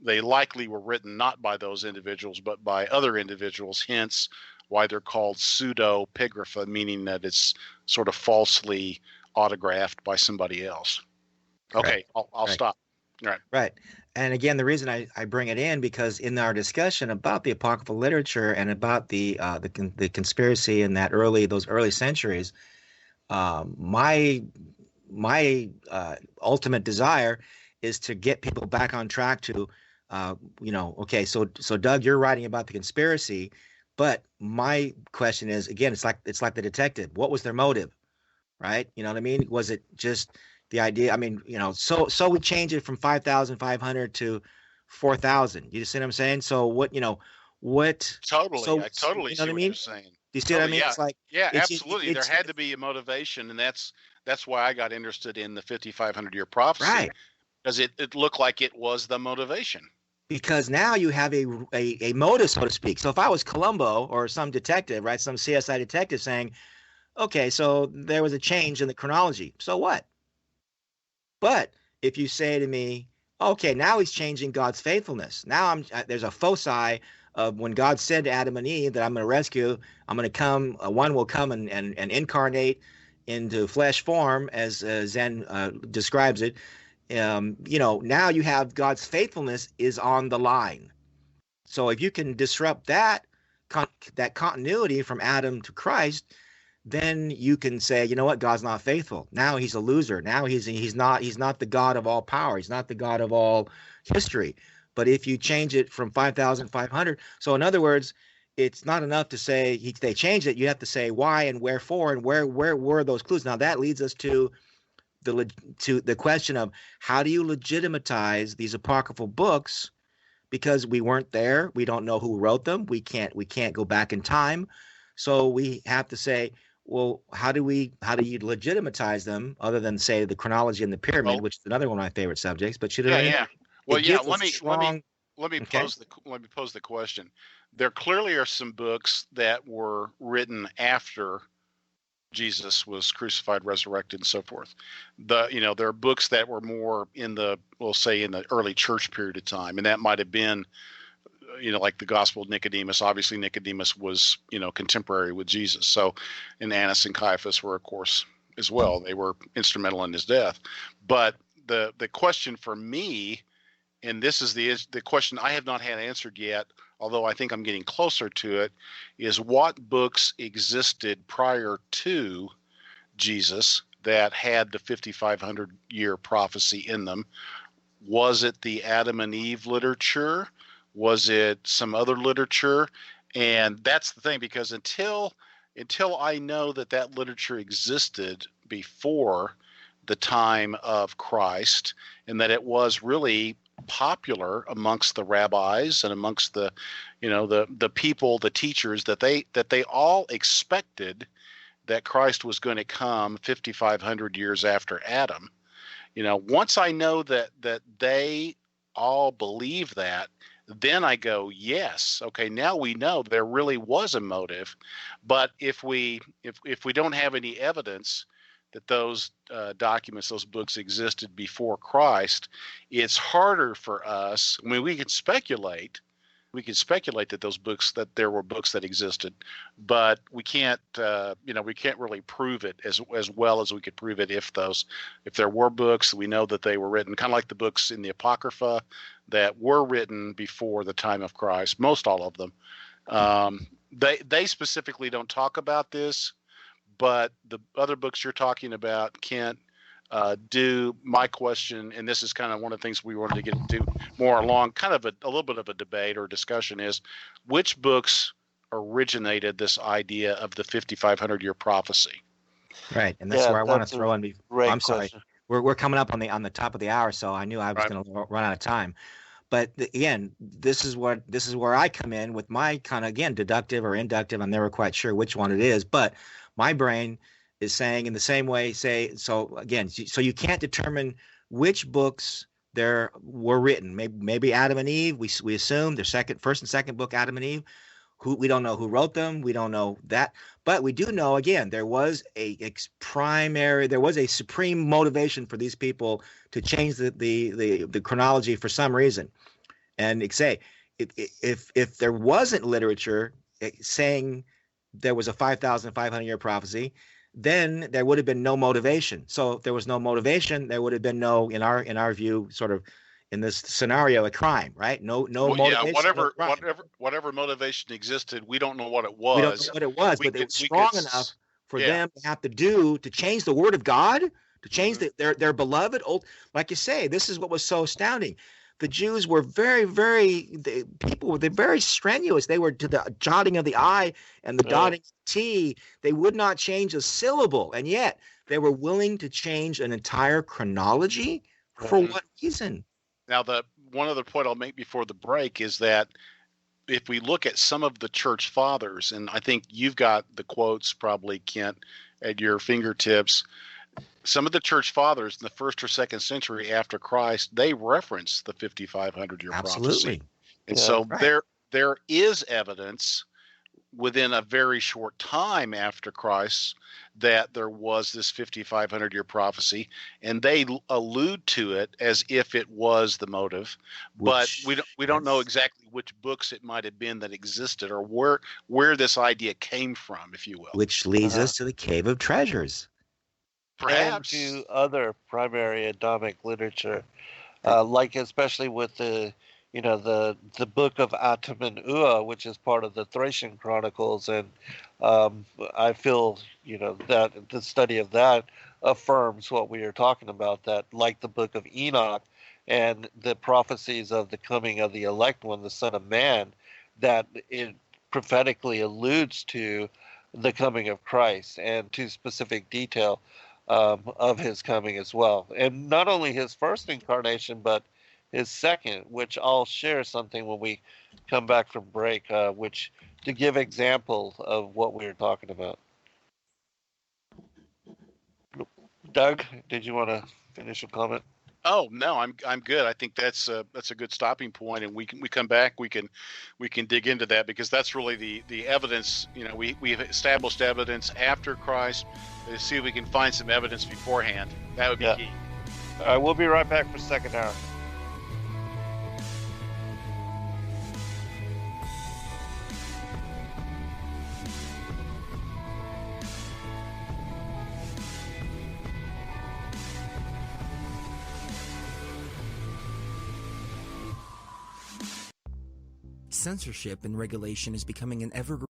they likely were written not by those individuals, but by other individuals, hence why they're called pseudepigrapha, meaning that it's sort of falsely autographed by somebody else. Okay, I'll Right. stop. All right. Right. And again, the reason I bring it in, because in our discussion about the apocryphal literature and about the conspiracy in those early centuries, my ultimate desire is to get people back on track to, okay, so Doug, you're writing about the conspiracy, but my question is, again, it's like the detective. What was their motive, right? You know what I mean? Was it just the idea? I mean, so we change it from 5,500 to 4,000. You see what I'm saying? So what? Totally. So, I totally see what you're saying. Do you see what I mean? Yeah. It's like, Absolutely. There had to be a motivation, and that's why I got interested in the 5,500-year prophecy, right? Because it looked like it was the motivation. Because now you have a motive, so to speak. So if I was Columbo or some detective, right, some CSI detective saying, okay, so there was a change in the chronology. So what? But if you say to me, okay, now he's changing God's faithfulness. Now there's a foci of when God said to Adam and Eve that I'm going to rescue, I'm going to come, one will come and incarnate into flesh form, as Zen describes it. Now you have God's faithfulness is on the line. So if you can disrupt that continuity from Adam to Christ, then you can say, you know what, God's not faithful. Now he's a loser. Now he's not the God of all power. He's not the God of all history. But if you change it from 5,500, so in other words, it's not enough to say they changed it. You have to say why and wherefore and where were those clues. Now that leads us to the question of how do you legitimatize these apocryphal books, because we weren't there. We don't know who wrote them. We can't go back in time. So we have to say, well, how do you legitimatize them other than say the chronology and the pyramid, which is another one of my favorite subjects? But Well, let me pose the question. There clearly are some books that were written after Jesus was crucified, resurrected, and so forth. There are books that were more in the early church period of time, and that might have been, like the Gospel of Nicodemus. Obviously, Nicodemus was, contemporary with Jesus. So, and Annas and Caiaphas were, of course, as well. They were instrumental in his death. But the question for me, and this is the question I have not had answered yet, although I think I'm getting closer to it, is what books existed prior to Jesus that had the 5,500-year prophecy in them? Was it the Adam and Eve literature? Was it some other literature? And that's the thing, because until I know that literature existed before the time of Christ, and that it was really popular amongst the rabbis and amongst the people, the teachers, that they all expected that Christ was going to come 5,500 years after Adam. Once I know that they all believe that, then I go, yes, okay, now we know there really was a motive. But if we don't have any evidence that those documents, those books existed before Christ, it's harder for us. I mean, we can speculate that there were books that existed, but we can't really prove it as well as we could prove it if there were books. We know that they were written, kind of like the books in the Apocrypha that were written before the time of Christ. Most all of them. They specifically don't talk about this, but the other books you're talking about, Kent, do my question, and this is kind of one of the things we wanted to get into more along, kind of a little bit of a debate or discussion, is which books originated this idea of the 5,500-year prophecy? Right, and that's where I want to throw in. Great I'm sorry, question. we're coming up on the top of the hour, so I knew I was going to run out of time. But again, this is where I come in with my kind of, again, deductive or inductive. I'm never quite sure which one it is, but my brain is saying in the same way. So you can't determine which books there were written. Maybe Adam and Eve. We assume their first and second book, Adam and Eve. We don't know who wrote them. We don't know that, but we do know, again, there was a supreme motivation for these people to change the chronology for some reason. And if there wasn't literature saying there was a 5,500-year prophecy, then there would have been no motivation. So if there was no motivation, there would have been no, in our view, sort of, in this scenario, a crime, right? No motivation. Yeah, whatever motivation existed, we don't know what it was. We don't know what it was, but it was strong enough for them to have to change the word of God, to change their beloved old. Like you say, this is what was so astounding. The Jews were very strenuous. They were to the jotting of the I and the dotting of the T. They would not change a syllable, and yet they were willing to change an entire chronology. For what reason? Now, one other point I'll make before the break is that if we look at some of the church fathers, and I think you've got the quotes probably, Kent, at your fingertips, some of the church fathers in the 1st or 2nd century after Christ, they reference the 5,500-year prophecy. And there is evidence within a very short time after Christ that there was this 5,500-year prophecy, and they allude to it as if it was the motive, but we don't know exactly which books it might have been that existed, or where this idea came from, if you will. Which leads us to the Cave of Treasures. Perhaps. And to other primary Adamic literature, like especially with the book of Atum and Ua, which is part of the Thracian Chronicles, and I feel that the study of that affirms what we are talking about. That, like the book of Enoch and the prophecies of the coming of the elect one, the Son of Man, that it prophetically alludes to the coming of Christ and to specific detail of his coming as well, and not only his first incarnation, but his second, which I'll share something when we come back from break, which to give example of what we were talking about. Doug, did you want to finish a comment? Oh no, I'm good. I think that's a good stopping point, and we come back. We can dig into that, because that's really the evidence. We've established evidence after Christ. Let's see if we can find some evidence beforehand. That would be key. All right, we'll be right back for second hour. Censorship and regulation is becoming an ever.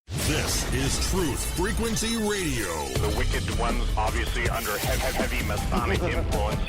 This is Truth Frequency Radio. The wicked ones obviously under heavy Masonic influence.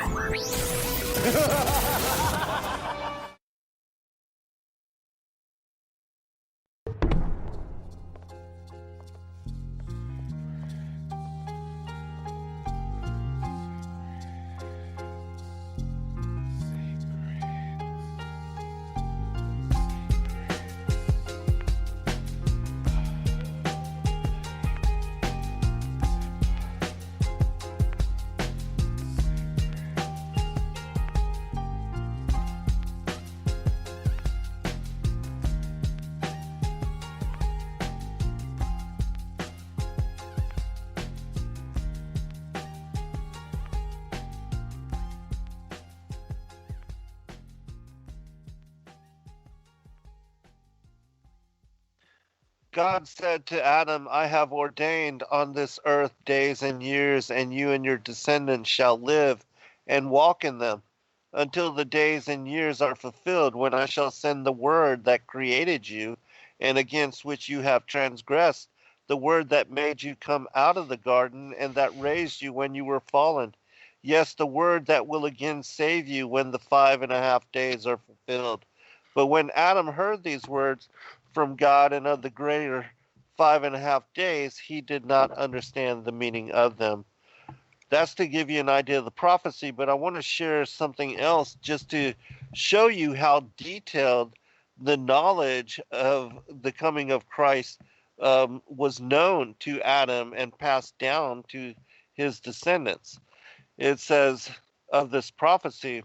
God said to Adam, I have ordained on this earth days and years, and you and your descendants shall live and walk in them, until the days and years are fulfilled, when I shall send the word that created you, and against which you have transgressed, the word that made you come out of the garden and that raised you when you were fallen. Yes, the word that will again save you when the 5.5 days are fulfilled. But when Adam heard these words from God and of the greater 5.5 days, he did not understand the meaning of them. That's to give you an idea of the prophecy, but I want to share something else just to show you how detailed the knowledge of the coming of Christ was known to Adam and passed down to his descendants. It says of this prophecy,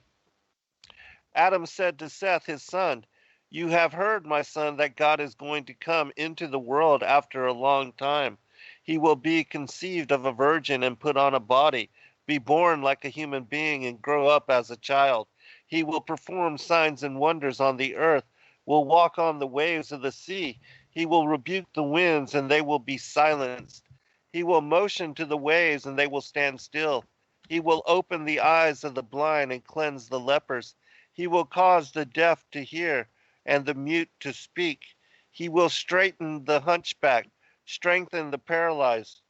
Adam said to Seth, his son, "You have heard, my son, that God is going to come into the world after a long time. He will be conceived of a virgin and put on a body, be born like a human being and grow up as a child. He will perform signs and wonders on the earth, will walk on the waves of the sea. He will rebuke the winds and they will be silenced. He will motion to the waves and they will stand still. He will open the eyes of the blind and cleanse the lepers. He will cause the deaf to hear and the mute to speak. He will straighten the hunchback, strengthen the paralyzed,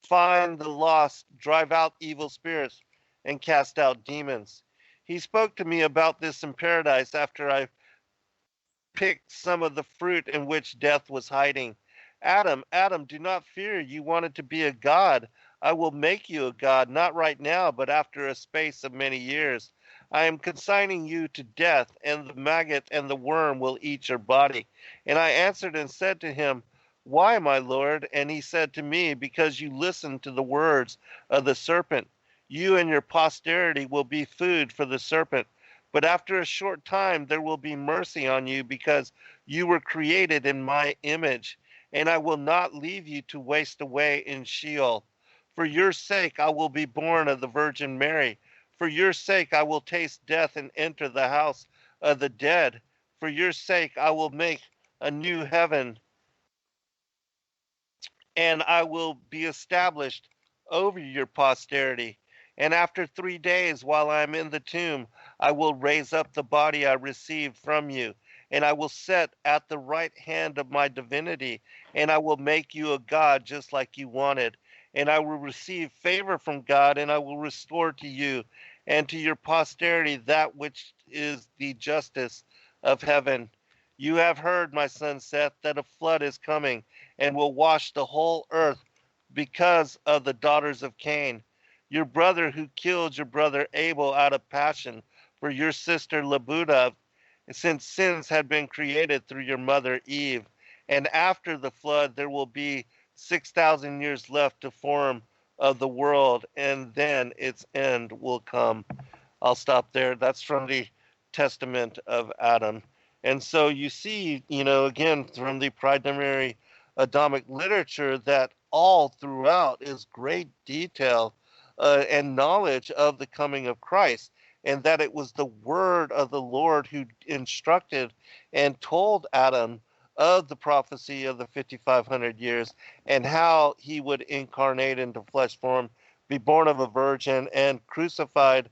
find the lost, drive out evil spirits, and cast out demons." He spoke to me about this in paradise after I picked some of the fruit in which death was hiding. Adam, Adam, do not fear. You wanted to be a god. I will make you a god, not right now, but after a space of many years. I am consigning you to death, and the maggot and the worm will eat your body. And I answered and said to him, "Why, my Lord?" And he said to me, "Because you listened to the words of the serpent. You and your posterity will be food for the serpent. But after a short time there will be mercy on you, because you were created in my image. And I will not leave you to waste away in Sheol. For your sake I will be born of the Virgin Mary. For your sake I will taste death and enter the house of the dead. For your sake I will make a new heaven, and I will be established over your posterity. And after 3 days, while I am in the tomb, I will raise up the body I received from you, and I will set at the right hand of my divinity, and I will make you a god just like you wanted. And I will receive favor from God, and I will restore to you and to your posterity that which is the justice of heaven. You have heard, my son Seth, that a flood is coming and will wash the whole earth because of the daughters of Cain, your brother who killed your brother Abel out of passion for your sister Labuda, since sins had been created through your mother Eve. And after the flood, there will be 6,000 years left to form of the world, and then its end will come. I'll stop there. That's from the Testament of Adam. And so you see, again, from the primary Adamic literature, that all throughout is great detail and knowledge of the coming of Christ, and that it was the word of the Lord who instructed and told Adam of the prophecy of the 5,500 years and how he would incarnate into flesh form, be born of a virgin, and crucified,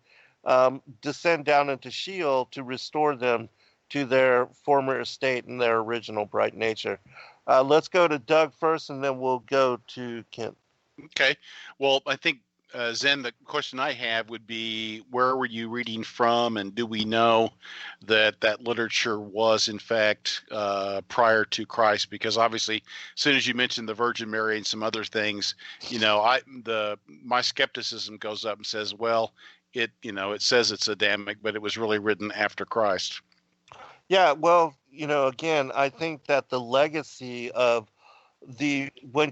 descend down into Sheol to restore them to their former estate and their original bright nature. Let's go to Doug first, and then we'll go to Kent. Okay. Well, I think, Zen, the question I have would be, where were you reading from, and do we know that that literature was, in fact, prior to Christ? Because obviously, as soon as you mentioned the Virgin Mary and some other things, my skepticism goes up and says, well, it says it's Adamic, but it was really written after Christ. Yeah, well, again, I think that the legacy of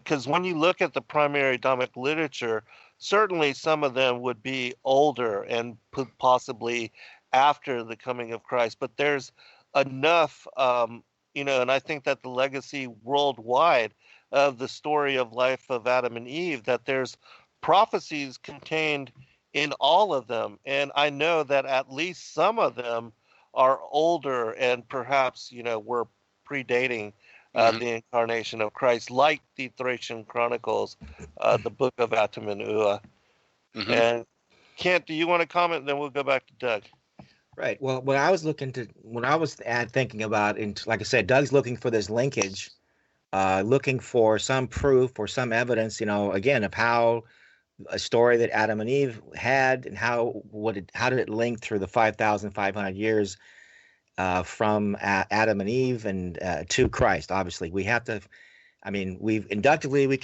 because when you look at the primary Adamic literature, certainly some of them would be older and possibly after the coming of Christ, but there's enough, and I think that the legacy worldwide of the story of life of Adam and Eve, that there's prophecies contained in all of them. And I know that at least some of them are older and perhaps, were predating the incarnation of Christ, like the Thracian Chronicles, the Book of Atum and Ua. And Kent, do you want to comment? Then we'll go back to Doug. Right. Well, thinking about, and like I said, Doug's looking for this linkage looking for some proof or some evidence, again, of how a story that Adam and Eve had, and how did it link through the 5,500 years from Adam and Eve and to Christ. Obviously, we have to. I mean, we've inductively we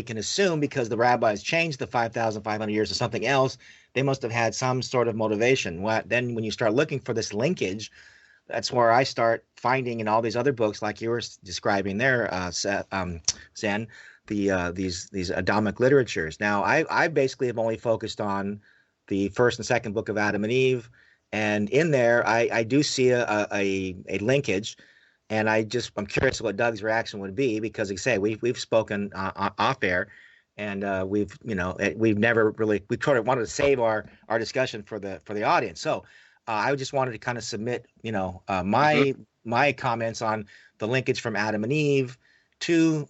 can assume, because the rabbis changed the 5,500 years to something else, they must have had some sort of motivation. Then when you start looking for this linkage, that's where I start finding in all these other books, like you were describing there, Zen, these Adamic literatures. Now, I basically have only focused on the first and second book of Adam and Eve, and in there I do see a linkage. And I'm curious what Doug's reaction would be, because, like I say, we've spoken off air, and we've never really, we sort of wanted to save our discussion for the audience. So I just wanted to kind of submit my comments on the linkage from Adam and Eve to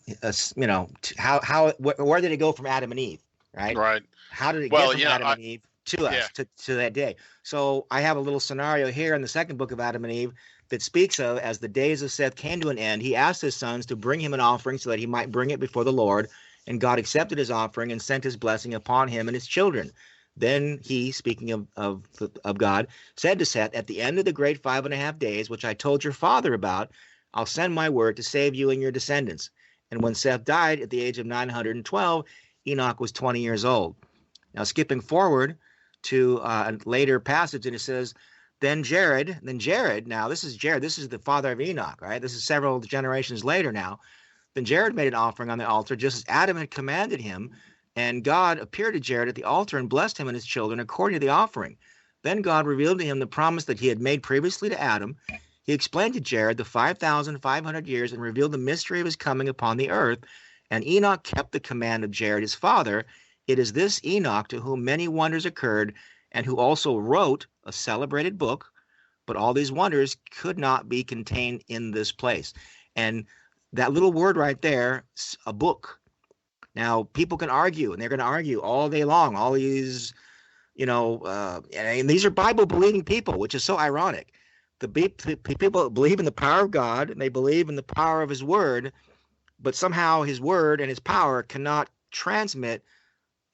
where did it go from Adam and Eve, right? Right. How did it get from Adam and Eve to us to that day? So I have a little scenario here in the second book of Adam and Eve that speaks of, as the days of Seth came to an end, he asked his sons to bring him an offering so that he might bring it before the Lord. And God accepted his offering and sent his blessing upon him and his children. Then he, speaking of God, said to Seth, at the end of the great 5.5 days, which I told your father about, I'll send my word to save you and your descendants. And when Seth died at the age of 912, Enoch was 20 years old. Now, skipping forward to a later passage, and it says, Then Jared, now this is Jared, this is the father of Enoch, right? This is several generations later now. Then Jared made an offering on the altar, just as Adam had commanded him, and God appeared to Jared at the altar and blessed him and his children according to the offering. Then God revealed to him the promise that he had made previously to Adam. He explained to Jared the 5,500 years and revealed the mystery of his coming upon the earth. And Enoch kept the command of Jared his father. It is this Enoch to whom many wonders occurred, and who also wrote a celebrated book, but all these wonders could not be contained in this place. And that little word right there, a book. Now, people can argue, and they're going to argue all day long, all these, and these are Bible-believing people, which is so ironic. The people believe in the power of God, and they believe in the power of his word, but somehow his word and his power cannot transmit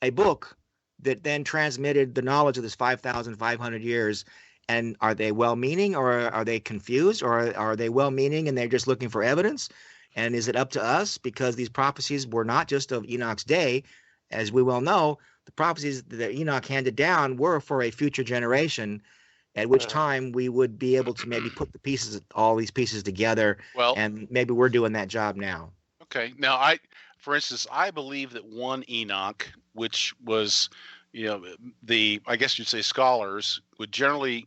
a book that then transmitted the knowledge of this 5,500 years. And are they well-meaning, or are they confused, or are they well-meaning and they're just looking for evidence? And is it up to us? Because these prophecies were not just of Enoch's day. As we well know, the prophecies that Enoch handed down were for a future generation, at which time we would be able to maybe put all these pieces together. Well, and maybe we're doing that job now. Okay. Now, for instance, I believe that one Enoch, which was, I guess you'd say scholars would generally,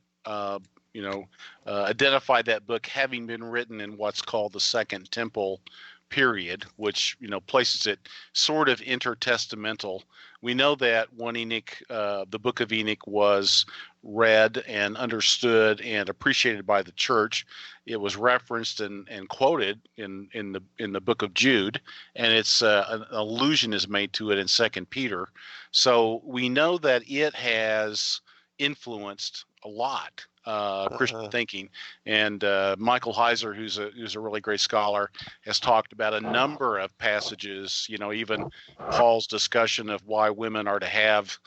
identify that book having been written in what's called the Second Temple period, which, places it sort of intertestamental. We know that one Enoch, the book of Enoch, was read and understood and appreciated by the church. It was referenced and quoted in the book of Jude, and it's an allusion is made to it in 2 Peter. So we know that it has influenced a lot Christian thinking, and Michael Heiser, who's a really great scholar, has talked about a number of passages. Even Paul's discussion of why women are to have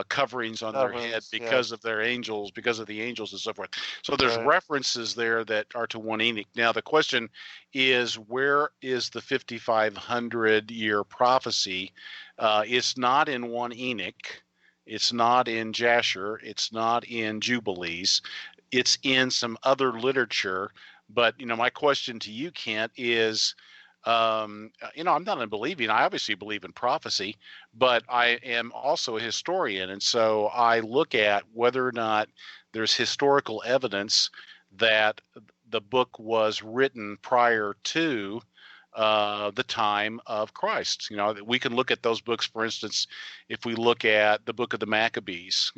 coverings on their head because of their angels, because of the angels and so forth. So there's references there that are to one Enoch. Now the question is, where is the 5,500-year prophecy? It's not in one Enoch. It's not in Jasher. It's not in Jubilees. It's in some other literature. But, my question to you, Kent, is, I'm not unbelieving. I obviously believe in prophecy, but I am also a historian. And so I look at whether or not there's historical evidence that the book was written prior to the time of Christ. We can look at those books, for instance, if we look at the book of the Maccabees,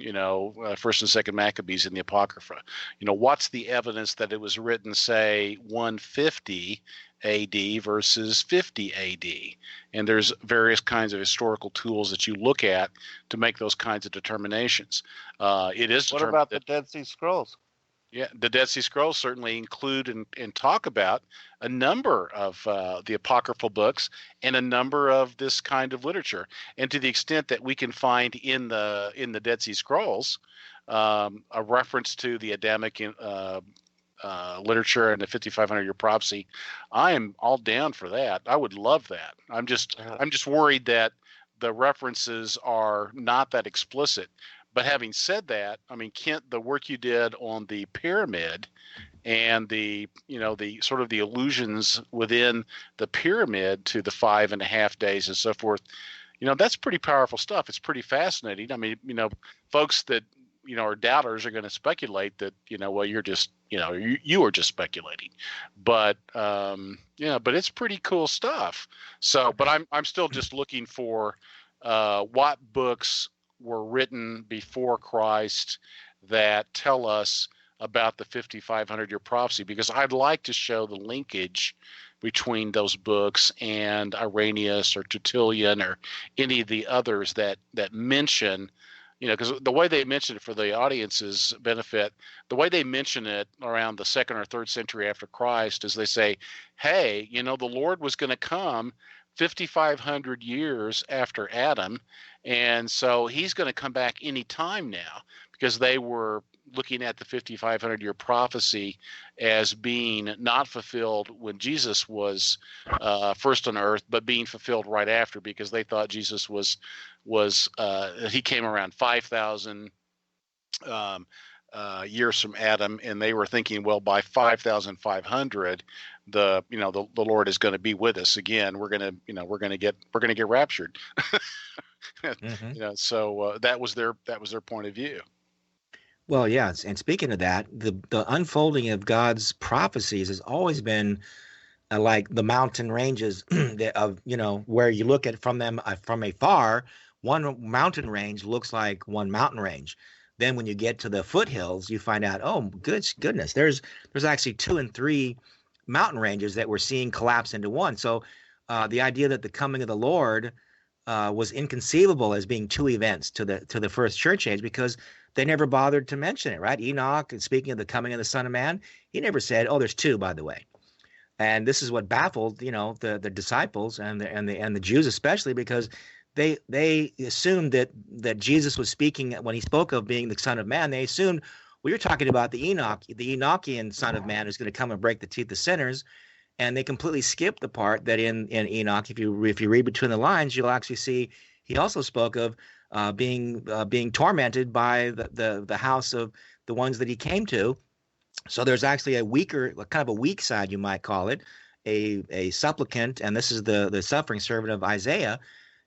First and Second Maccabees in the Apocrypha. What's the evidence that it was written, say, 150 AD versus 50 AD? And there's various kinds of historical tools that you look at to make those kinds of determinations. It is. What about the Dead Sea Scrolls? Yeah, the Dead Sea Scrolls certainly include and talk about a number of the apocryphal books and a number of this kind of literature. And to the extent that we can find in the Dead Sea Scrolls a reference to the Adamic literature and the 5,500-year prophecy, I am all down for that. I would love that. I'm just worried that the references are not that explicit. But having said that, I mean, Kent, the work you did on the pyramid and the sort of the allusions within the pyramid to the 5.5 days and so forth, that's pretty powerful stuff. It's pretty fascinating. I mean, folks that, are doubters are going to speculate that, well, you're just, you are just speculating, but, but it's pretty cool stuff. So, but I'm still just looking for what books were written before Christ that tell us about the 5,500-year prophecy, because I'd like to show the linkage between those books and Irenaeus or Tertullian or any of the others that mention, because the way they mention it for the audience's benefit, the way they mention it around the 2nd or 3rd century after Christ is they say, hey, the Lord was going to come 5,500 years after Adam, and so he's going to come back any time now, because they were looking at the 5,500-year prophecy as being not fulfilled when Jesus was first on earth, but being fulfilled right after, because they thought Jesus was he came around 5,000 years from Adam, and they were thinking, well, by 5,500, the Lord is going to be with us again. We're going to get raptured. So that was their point of view. Well, yeah, and speaking of that, the unfolding of God's prophecies has always been like the mountain ranges of where you look at from them from afar. One mountain range looks like one mountain range. Then when you get to the foothills, you find out, oh goodness, there's actually 2 and 3 mountain ranges that we're seeing collapse into one. So the idea that the coming of the Lord was inconceivable as being 2 events to the first church age, because they never bothered to mention it, right? Enoch, speaking of the coming of the Son of Man, he never said, oh, there's 2, by the way. And this is what baffled, the disciples and the Jews especially, because they assumed that Jesus was speaking when he spoke of being the Son of Man. They assumed, well, you're talking about the Enochian Son of Man who's going to come and break the teeth of sinners. And they completely skipped the part that in Enoch, if you read between the lines, you'll actually see he also spoke of being tormented by the house of the ones that he came to. So there's actually a weak side, you might call it, a supplicant, and this is the suffering servant of Isaiah.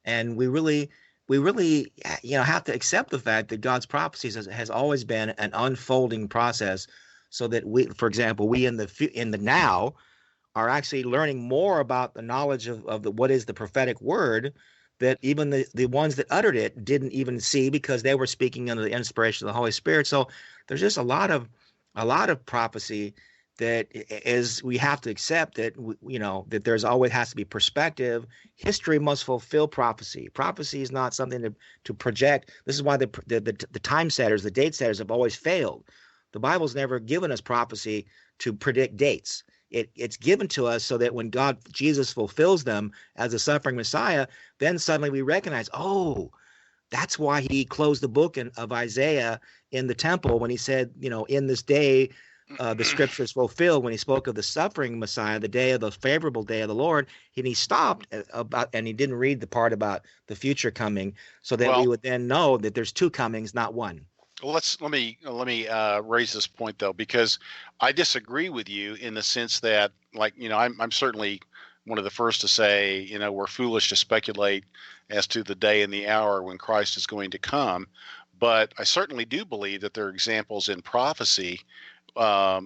And we really have to accept the fact that God's prophecies has always been an unfolding process, so that we, for example, we in the now are actually learning more about the knowledge of what is the prophetic word that even the ones that uttered it didn't even see, because they were speaking under the inspiration of the Holy Spirit. So there's just a lot of prophecy that is, we have to accept that, that there's always has to be perspective. History must fulfill prophecy. Prophecy is not something to project. This is why the time setters, the date setters have always failed. The Bible's never given us prophecy to predict dates. It's given to us so that when Jesus fulfills them as a suffering Messiah, then suddenly we recognize, oh, that's why he closed the book of Isaiah in the temple when he said, in this day, the scriptures fulfilled, when he spoke of the suffering Messiah, the favorable day of the Lord, and he stopped and he didn't read the part about the future coming, so that we would then know that there's 2 comings, not 1. Well, let me raise this point though, because I disagree with you in the sense that, I'm certainly one of the first to say, we're foolish to speculate as to the day and the hour when Christ is going to come, but I certainly do believe that there are examples in prophecy.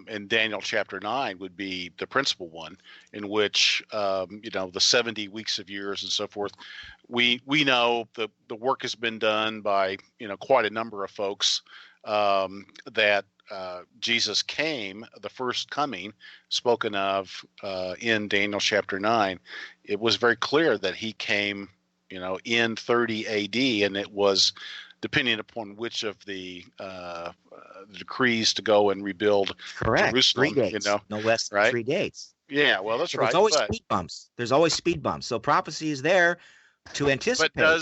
In Daniel chapter 9 would be the principal one, in which the 70 weeks of years and so forth. We know the work has been done by quite a number of folks that Jesus came, the first coming spoken of in Daniel chapter 9. It was very clear that he came in 30 AD, and it was depending upon which of the decrees to go and rebuild Correct. Jerusalem. 3 dates, no less than right? 3 dates. Yeah, well, that's So right. there's always but, speed bumps. There's always speed bumps. So prophecy is there to anticipate. There are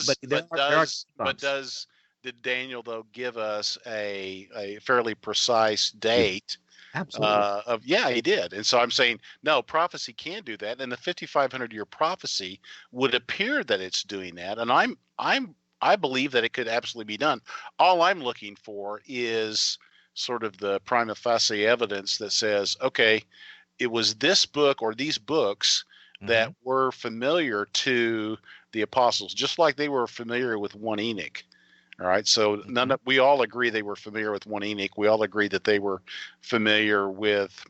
speed bumps. Did Daniel though give us a fairly precise date? Absolutely. He did. And so I'm saying, no, prophecy can do that. And the 5,500 year prophecy would appear that it's doing that. And I believe that it could absolutely be done. All I'm looking for is sort of the prima facie evidence that says, okay, it was this book or these books that were familiar to the apostles, just like they were familiar with 1 Enoch. All right. So we all agree they were familiar with 1 Enoch. We all agree that they were familiar with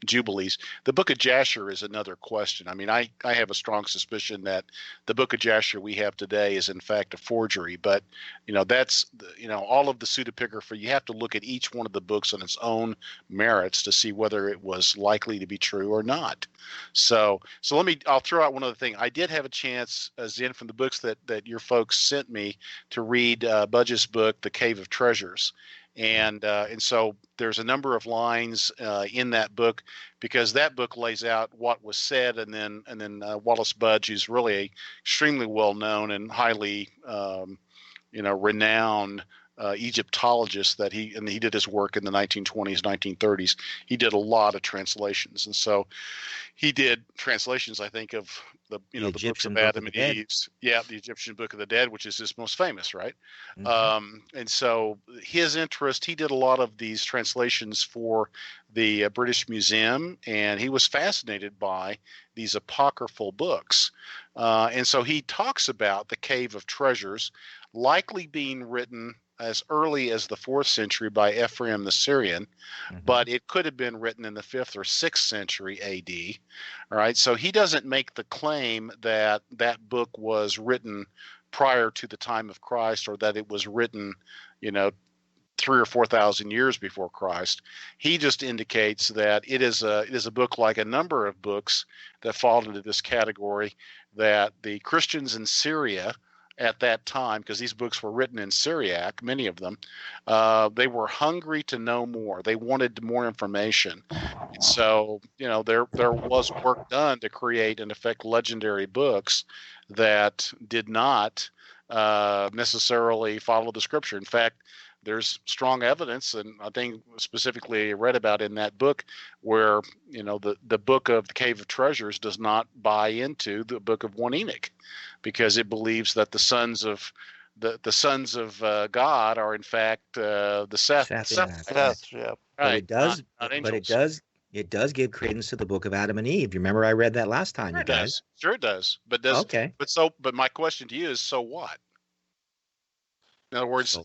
Jubilees. The book of Jasher is another question. I mean, I have a strong suspicion that the book of Jasher we have today is in fact a forgery, but that's, all of the pseudepigraphy, you have to look at each one of the books on its own merits to see whether it was likely to be true or not. So I'll throw out one other thing. I did have a chance, Zen, from the books that your folks sent me to read Budge's book, The Cave of Treasures. And so there's a number of lines in that book, because that book lays out what was said, and then Wallace Budge, who's really a extremely well known and highly renowned Egyptologist, that he did his work in the 1920s, 1930s. He did a lot of translations, and so he did translations, I think, of the books of Adam and Eve's. Yeah, the Egyptian Book of the Dead, which is his most famous, right? And so his interest, he did a lot of these translations for the British Museum, and he was fascinated by these apocryphal books. And so he talks about the Cave of Treasures likely being written as early as the 4th century by Ephraim the Syrian, but it could have been written in the 5th or 6th century AD. All right, so he doesn't make the claim that that book was written prior to the time of Christ, or that it was written, 3,000 or 4,000 years before Christ. He just indicates that it is a book like a number of books that fall into this category, that the Christians in Syria at that time, because these books were written in Syriac, many of them, they were hungry to know more. They wanted more information. And so, there was work done to create, in effect, legendary books that did not necessarily follow the scripture. In fact, there's strong evidence, and I think specifically I read about in that book, where the book of the Cave of Treasures does not buy into the book of 1 Enoch, because it believes that the sons of God are in fact the Seth. Yeah. Right. It does give credence to the book of Adam and Eve. You remember I read that last time. Sure, it does. Sure, it does. But okay. But my question to you is, so what? In other words,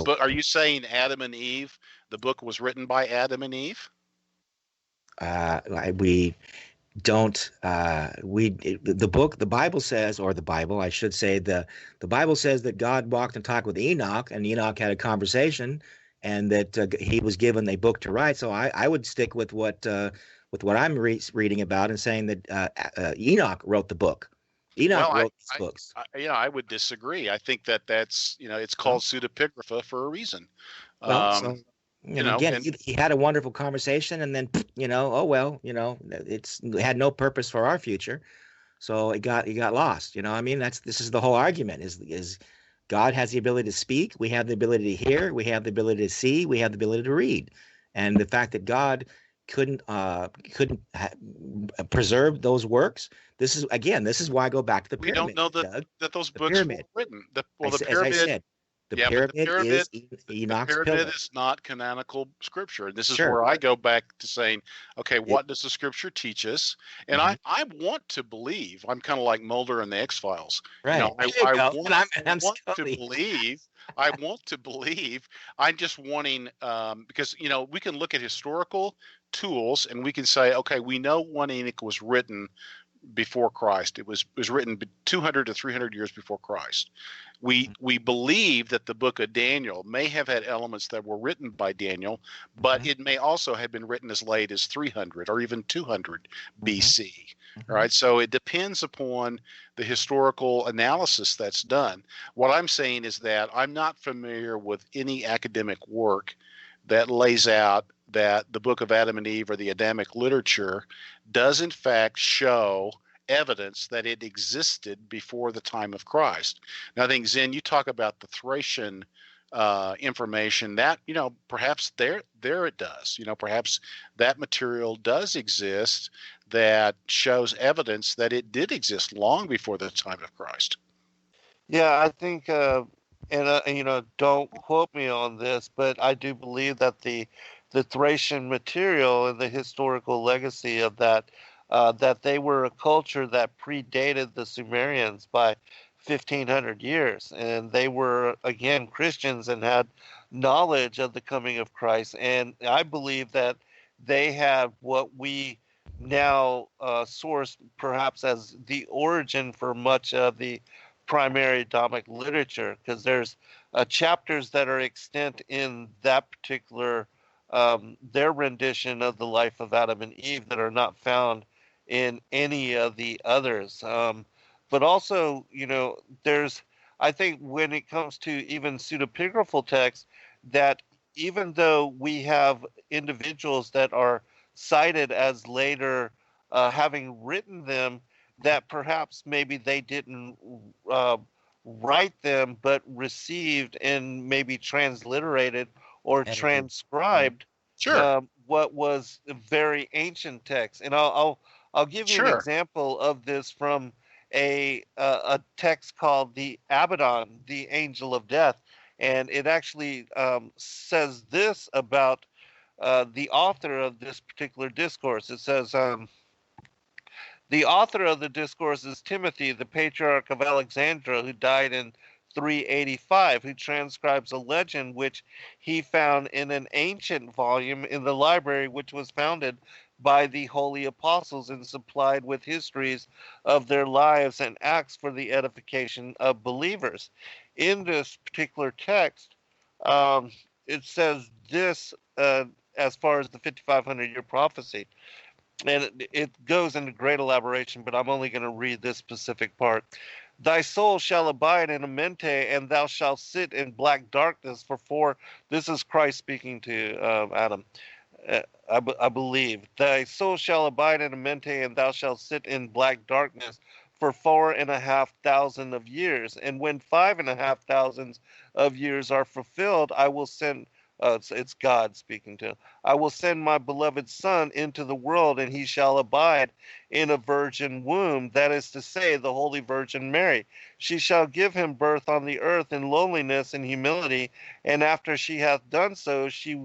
book? Are you saying Adam and Eve? The book was written by Adam and Eve? We don't. The Bible says, or the Bible, I should say, the Bible says that God walked and talked with Enoch, and Enoch had a conversation, and that he was given a book to write. So I would stick with what I'm reading about, and saying that Enoch wrote the book. Enoch wrote these books. I would disagree. I think that's it's called pseudepigrapha for a reason. Well, again, he had a wonderful conversation, and then it had no purpose for our future, so it got lost. This is the whole argument. Is God has the ability to speak. We have the ability to hear. We have the ability to see. We have the ability to read. And the fact that God couldn't preserve those works. This is why I go back to the pyramid. We don't know that those books were written. The pyramid. As I said, the pyramid is Enoch's pillar. The pyramid is not canonical scripture. This is where I go back to saying, okay, what does the scripture teach us? And I want to believe. I'm kind of like Mulder in the X-Files. Right. I want to believe. I'm just wanting, because we can look at historical tools and we can say, okay, we know 1 Enoch was written before Christ. It was written 200 to 300 years before Christ. We believe that the book of Daniel may have had elements that were written by Daniel, but it may also have been written as late as 300 or even 200 BC. All right, so it depends upon the historical analysis that's done. What I'm saying is that I'm not familiar with any academic work that lays out that the book of Adam and Eve or the Adamic literature does in fact show evidence that it existed before the time of Christ. Now, I think, Zen, you talk about the Thracian information that, perhaps there it does. Perhaps that material does exist that shows evidence that it did exist long before the time of Christ. Yeah, I think, don't quote me on this, but I do believe that the Thracian material and the historical legacy of that they were a culture that predated the Sumerians by 1,500 years. And they were, again, Christians and had knowledge of the coming of Christ. And I believe that they have what we now source perhaps as the origin for much of the primary Adamic literature, because there's chapters that are extant in that particular their rendition of the life of Adam and Eve that are not found in any of the others. But also, I think when it comes to even pseudepigraphal texts, that even though we have individuals that are cited as later having written them, that perhaps maybe they didn't write them, but received and maybe transliterated or transcribed what was a very ancient text. And I'll give you an example of this from a text called the Abaddon, the Angel of Death, and it actually says this about the author of this particular discourse. It says, the author of the discourse is Timothy, the patriarch of Alexandria, who died in 385, who transcribes a legend which he found in an ancient volume in the library, which was founded by the holy apostles and supplied with histories of their lives and acts for the edification of believers. In this particular text, it says this as far as the 5,500-year prophecy. And it goes into great elaboration, but I'm only going to read this specific part. Thy soul shall abide in a mente, and thou shalt sit in black darkness for this is Christ speaking to Adam, I believe. Thy soul shall abide in a mente, and thou shalt sit in black darkness for 4,500 of years. And when 5,500 of years are fulfilled, I will send it's God speaking to him. I will send my beloved son into the world, and he shall abide in a virgin womb, that is to say, the Holy Virgin Mary. She shall give him birth on the earth in lowliness and humility, and after she hath done so, she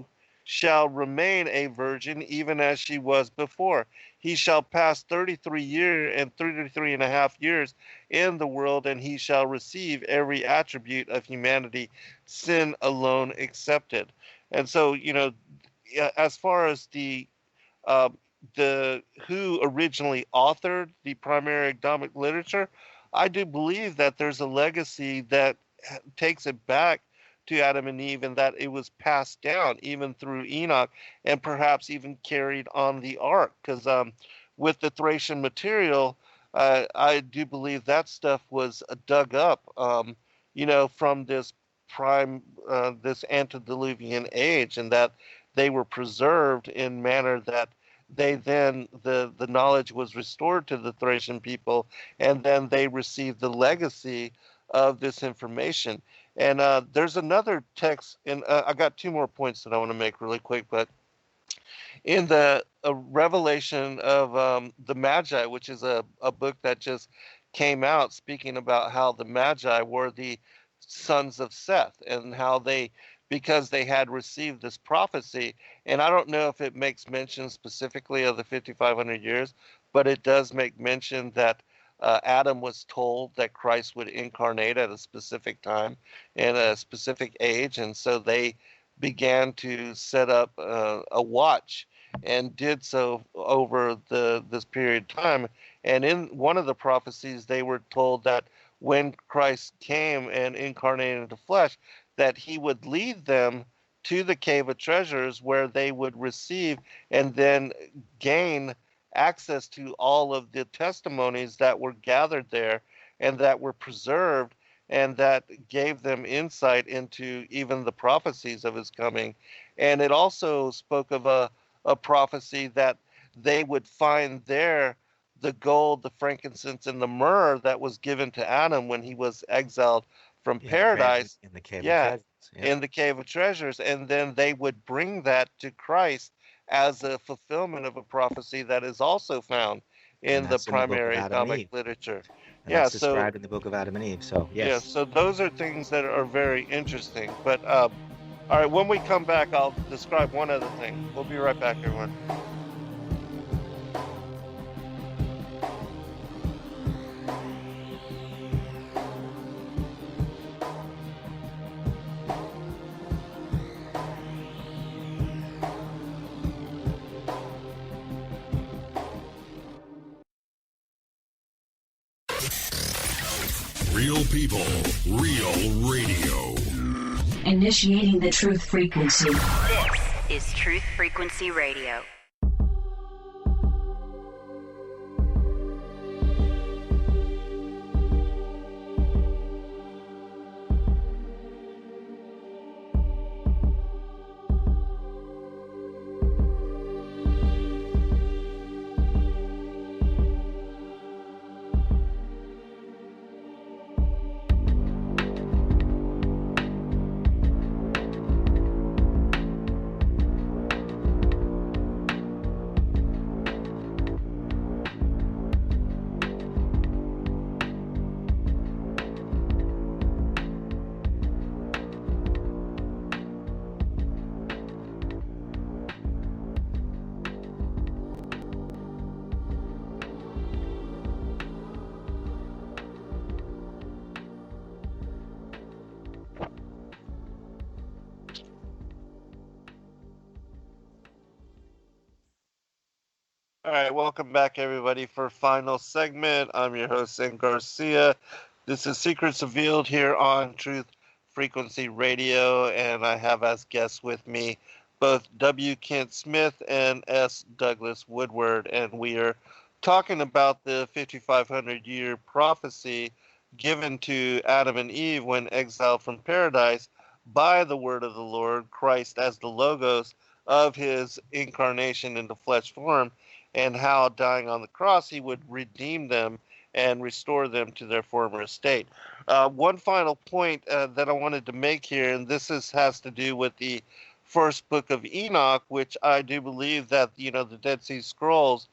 shall remain a virgin, even as she was before. He shall pass 33 years and 33.5 years in the world, and he shall receive every attribute of humanity, sin alone excepted. And so, as far as the who originally authored the primary Adamic literature, I do believe that there's a legacy that takes it back to Adam and Eve, and that it was passed down even through Enoch, and perhaps even carried on the ark. Because with the Thracian material, I do believe that stuff was dug up, from this this antediluvian age, and that they were preserved in manner that they then the knowledge was restored to the Thracian people, and then they received the legacy of this information. And there's another text, and I got two more points that I want to make really quick. But in the revelation of the Magi, which is a book that just came out, speaking about how the Magi were the sons of Seth, and how because they had received this prophecy, and I don't know if it makes mention specifically of the 5,500 years, but it does make mention that Adam was told that Christ would incarnate at a specific time and a specific age, and so they began to set up a watch. and did so over this period of time. And in one of the prophecies, they were told that when Christ came and incarnated into flesh, that he would lead them to the cave of treasures where they would receive and then gain access to all of the testimonies that were gathered there and that were preserved, and that gave them insight into even the prophecies of his coming. And it also spoke of a prophecy that they would find there the gold, the frankincense, and the myrrh that was given to Adam when he was exiled from paradise. In the cave of Yeah, treasures. Yep. in the cave of treasures. And then they would bring that to Christ as a fulfillment of a prophecy that is also found in the that's in the book of primary Adam and comic Eve. literature. And Yeah, that's so described in the book of Adam and Eve. So yes. yeah, so those are things that are very interesting. But all right, when we come back, I'll describe one other thing. We'll be right back, everyone. Real people, real radio. Initiating the truth frequency. This is Truth Frequency Radio. All right, welcome back, everybody, for final segment. I'm your host, Zen Garcia. This is Secrets Revealed here on Truth Frequency Radio, and I have as guests with me both W. Kent Smith and S. Douglas Woodward, and we are talking about the 5,500-year prophecy given to Adam and Eve when exiled from paradise by the word of the Lord, Christ as the logos of his incarnation into flesh form, and how dying on the cross he would redeem them and restore them to their former estate. One final point that I wanted to make here, and this has to do with the first book of Enoch, which I do believe that the Dead Sea Scrolls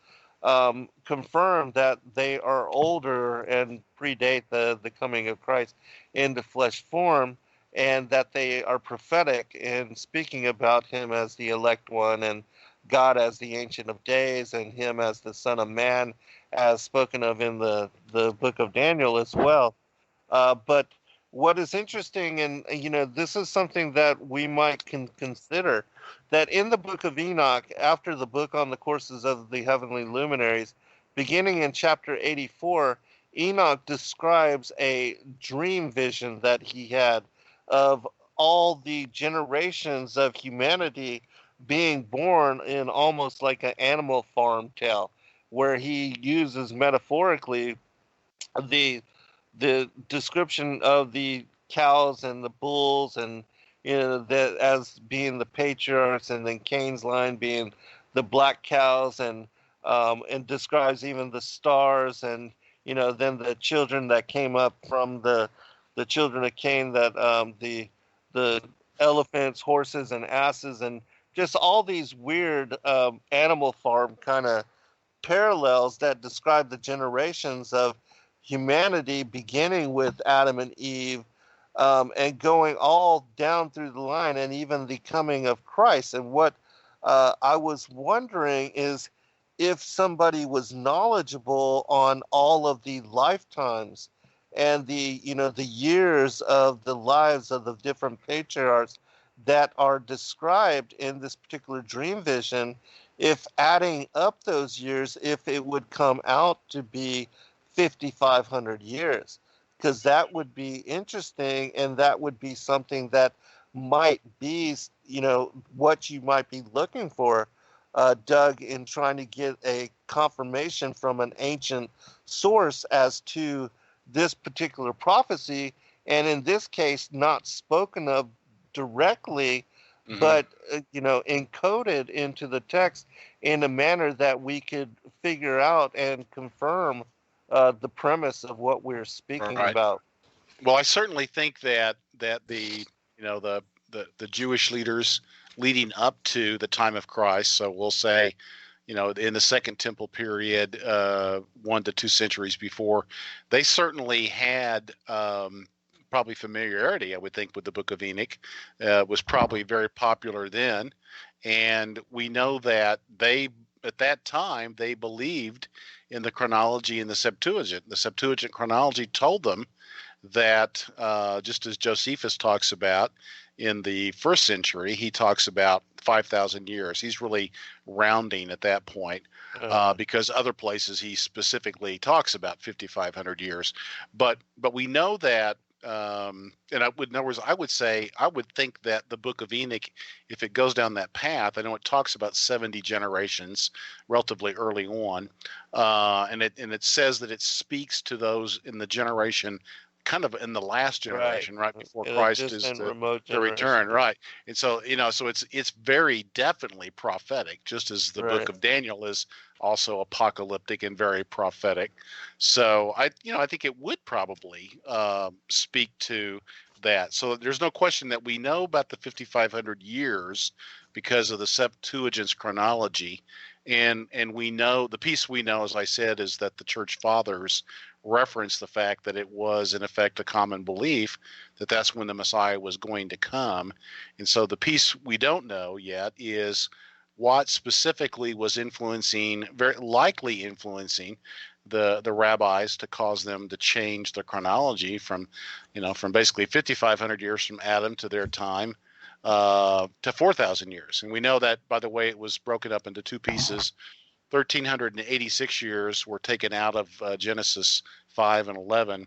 confirm that they are older and predate the coming of Christ into flesh form, and that they are prophetic in speaking about him as the elect one, and God as the Ancient of Days, and him as the Son of Man, as spoken of in the book of Daniel as well. But what is interesting, and this is something that we might consider, that in the book of Enoch, after the book on the courses of the heavenly luminaries, beginning in chapter 84, Enoch describes a dream vision that he had of all the generations of humanity being born in almost like an Animal Farm tale, where he uses metaphorically the description of the cows and the bulls, and that as being the patriarchs, and then Cain's line being the black cows, and describes even the stars, and then the children that came up from the children of Cain, that the elephants, horses, and asses, and just all these weird Animal Farm kind of parallels that describe the generations of humanity, beginning with Adam and Eve, and going all down through the line, and even the coming of Christ. And what I was wondering is if somebody was knowledgeable on all of the lifetimes and the years of the lives of the different patriarchs that are described in this particular dream vision, if adding up those years, if it would come out to be 5,500 years, because that would be interesting, and that would be something that might be, what you might be looking for, Doug, in trying to get a confirmation from an ancient source as to this particular prophecy, and in this case, not spoken of directly, but encoded into the text in a manner that we could figure out and confirm the premise of what we're speaking about. Well, I certainly think that the the Jewish leaders leading up to the time of Christ, so we'll say, in the Second Temple period, 1 to 2 centuries before, they certainly had probably familiarity, I would think, with the Book of Enoch. Was probably very popular then, and we know that at that time they believed in the chronology in the Septuagint. The Septuagint chronology told them that, just as Josephus talks about in the 1st century, he talks about 5,000 years. He's really rounding at that point, because other places he specifically talks about 5,500 years. But we know that, and in other words, I would think that the Book of Enoch, if it goes down that path, I know it talks about 70 generations relatively early on, and it says that it speaks to those in the generation, kind of in the last generation, right before Christ is to return, right? And so, so it's very definitely prophetic, just as the Book of Daniel is also apocalyptic and very prophetic. So I think it would probably speak to that. So there's no question that we know about the 5,500 years because of the Septuagint's chronology, and we know the piece we know, as I said, is that the church fathers reference the fact that it was in effect a common belief that that's when the Messiah was going to come. And so the piece we don't know yet is what specifically was very likely influencing the rabbis to cause them to change the chronology from basically 5,500 years from Adam to their time to 4,000 years. And we know that, by the way, it was broken up into 2 pieces. 1,386 years were taken out of Genesis 5 and 11,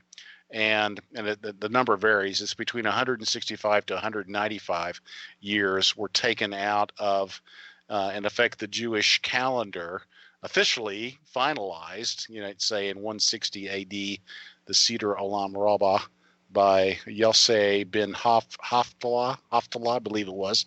and the number varies. It's between 165 to 195 years were taken out of, in effect, the Jewish calendar, officially finalized, say in 160 A.D., the Seder Olam Rabbah by Yosei ben Haftalah, I believe it was,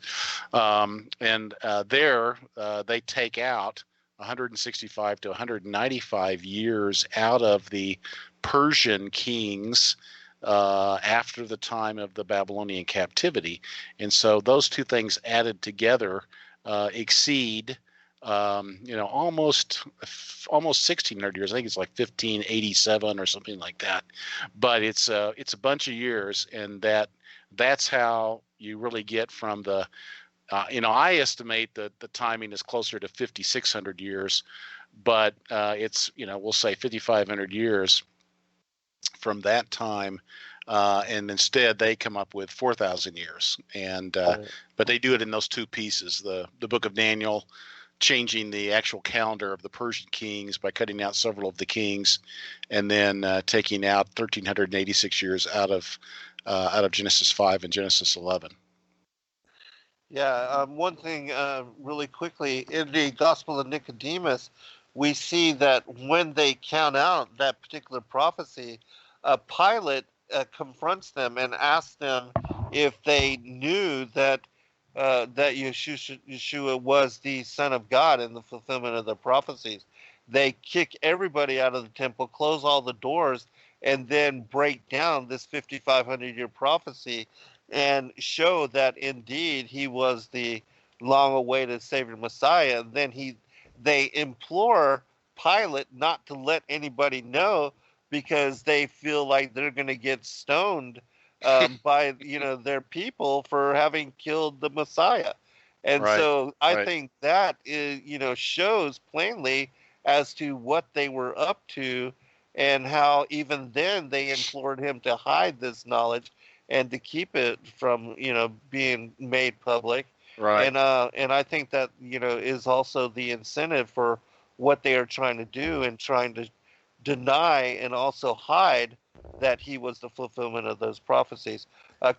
and there they take out 165 to 195 years out of the Persian kings after the time of the Babylonian captivity. And so those two things added together exceed almost 1,600 years. I think it's like 1587 or something like that. But it's a bunch of years, and that's how you really get from the I estimate that the timing is closer to 5,600 years, but it's, we'll say 5,500 years from that time, and instead they come up with 4,000 years. And but they do it in those 2 pieces: the Book of Daniel, changing the actual calendar of the Persian kings by cutting out several of the kings, and then taking out 1,386 years out of Genesis 5 and Genesis 11. Yeah, one thing really quickly, in the Gospel of Nicodemus, we see that when they count out that particular prophecy, Pilate confronts them and asks them if they knew that Yeshua was the Son of God in the fulfillment of the prophecies. They kick everybody out of the temple, close all the doors, and then break down this 5,500-year prophecy and show that indeed he was the long-awaited Savior Messiah. And then they implore Pilate not to let anybody know, because they feel like they're going to get stoned by their people for having killed the Messiah. And so I think that is, shows plainly as to what they were up to, and how even then they implored him to hide this knowledge and to keep it from being made public. Right. And I think that is also the incentive for what they are trying to do and trying to deny and also hide that he was the fulfillment of those prophecies.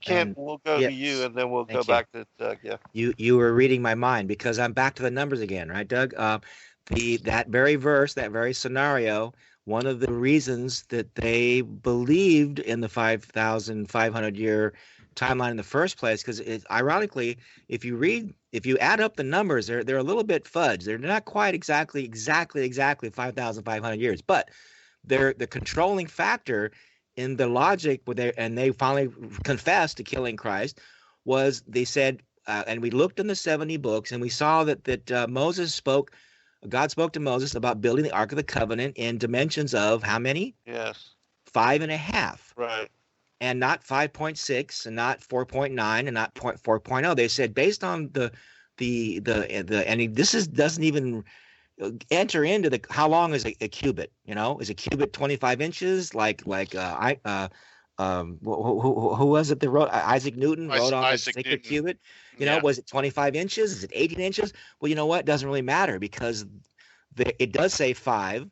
Kent, we'll go to you, and then we'll go back to Doug. Yeah. You were reading my mind, because I'm back to the numbers again, right, Doug? That very verse, that very scenario, one of the reasons that they believed in the 5,500 year timeline in the first place, because ironically, if you add up the numbers, they're a little bit fudged. They're not quite exactly 5,500 years, but they're the controlling factor in the logic and they finally confessed to killing Christ. Was they said, and we looked in the 70 books, and we saw that God spoke to Moses about building the Ark of the Covenant in dimensions of how many? Yes. 5.5. Right. And not 5.6, and not 4.9, and not 4.0. They said based on the and doesn't even enter into how long is a cubit? Is a cubit 25 inches? Who was it that wrote? Isaac Newton wrote on the sacred cubit. Was it 25 inches? Is it 18 inches? Well, you know what? It doesn't really matter, because it does say 5,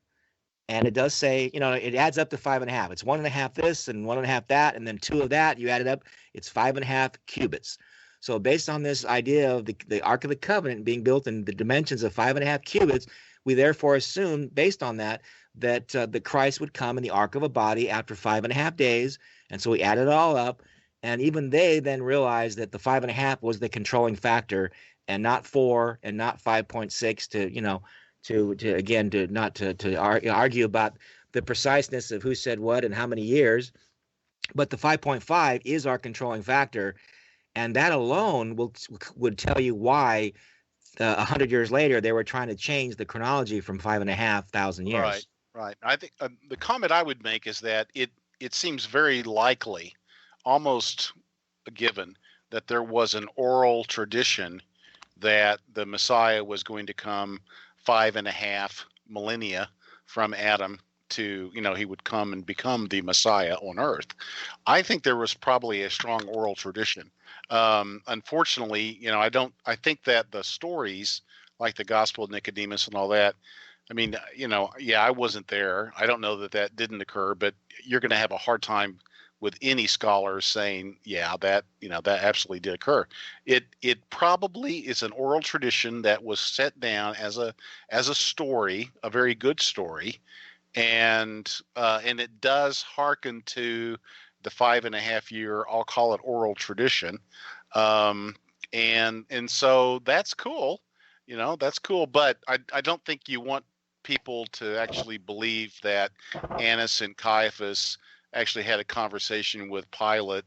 and it does say, it adds up to 5.5. It's 1.5 this and 1.5 that, and then 2 of that. You add it up, it's 5.5 cubits. So based on this idea of the Ark of the Covenant being built in the dimensions of 5.5 cubits, we therefore assume, based on that the Christ would come in the ark of a body after 5.5 days. And so we added it all up. And even they then realized that the 5.5 was the controlling factor, and not 4 and not 5.6 to argue about the preciseness of who said what and how many years. But the 5.5 is our controlling factor. And that alone would tell you why 100 years later they were trying to change the chronology from 5,500 years. Right. I think the comment I would make is that it seems very likely, almost a given, that there was an oral tradition that the Messiah was going to come 5.5 millennia from Adam to, he would come and become the Messiah on earth. I think there was probably a strong oral tradition. Unfortunately, I think that the stories like the Gospel of Nicodemus and all that, I wasn't there. I don't know that didn't occur, but you're going to have a hard time with any scholar saying, that absolutely did occur. It probably is an oral tradition that was set down as a story, a very good story. And it does hearken to the 5.5 year, I'll call it oral tradition. And so that's cool, that's cool. But I don't think you want people to actually believe that Annas and Caiaphas actually had a conversation with Pilate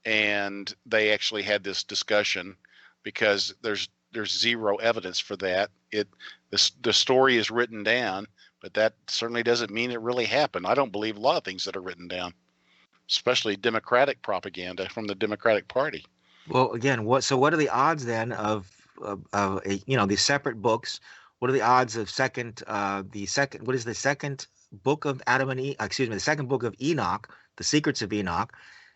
and they actually had this discussion, because there's zero evidence for that. The story is written down, but that certainly doesn't mean it really happened. I don't believe a lot of things that are written down, especially Democratic propaganda from the Democratic Party. Well, again, what are the odds then of these separate books? What are the odds of what is the second book of Adam and Eve? Excuse me, the second book of Enoch, the Secrets of Enoch.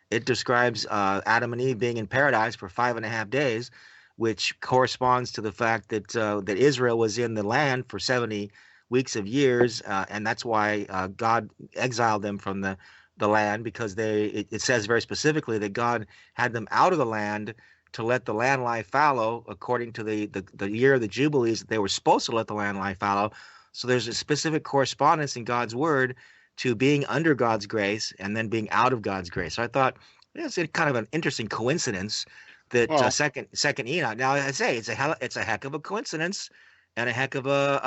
It describes Adam and Eve being in paradise for 5.5 days, which corresponds to the fact that Israel was in the land for 70 weeks of years, and that's why God exiled them from the land, because it says very specifically that God had them out of the land to let the land lie fallow, according to the year of the Jubilees, that they were supposed to let the land lie fallow. So there's a specific correspondence in God's word to being under God's grace and then being out of God's grace. So I thought it's kind of an interesting coincidence that second Enoch. Now I say it's a heck of a coincidence and a heck of it'd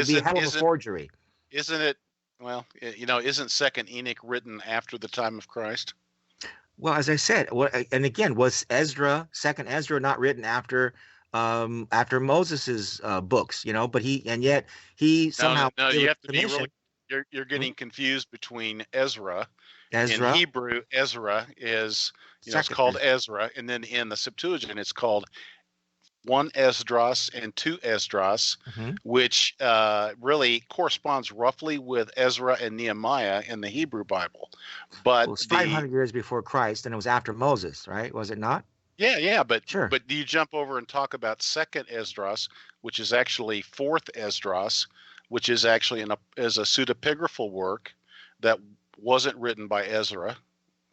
be a hell of a forgery. Isn't it? Well, isn't Second Enoch written after the time of Christ? Well, as I said, and again, was Second Ezra not written after Moses's books? But yet he somehow. No, you have to be really. You're getting confused between Ezra. In Hebrew, Ezra is it's called Ezra, and then in the Septuagint, it's called 1 Esdras and 2 Esdras, which really corresponds roughly with Ezra and Nehemiah in the Hebrew Bible. But it was 500 years before Christ, and it was after Moses, right? Was it not? Yeah, but Sure. but you jump over and talk about second Esdras, which is actually fourth Esdras, which is actually is a pseudepigraphal work that wasn't written by Ezra.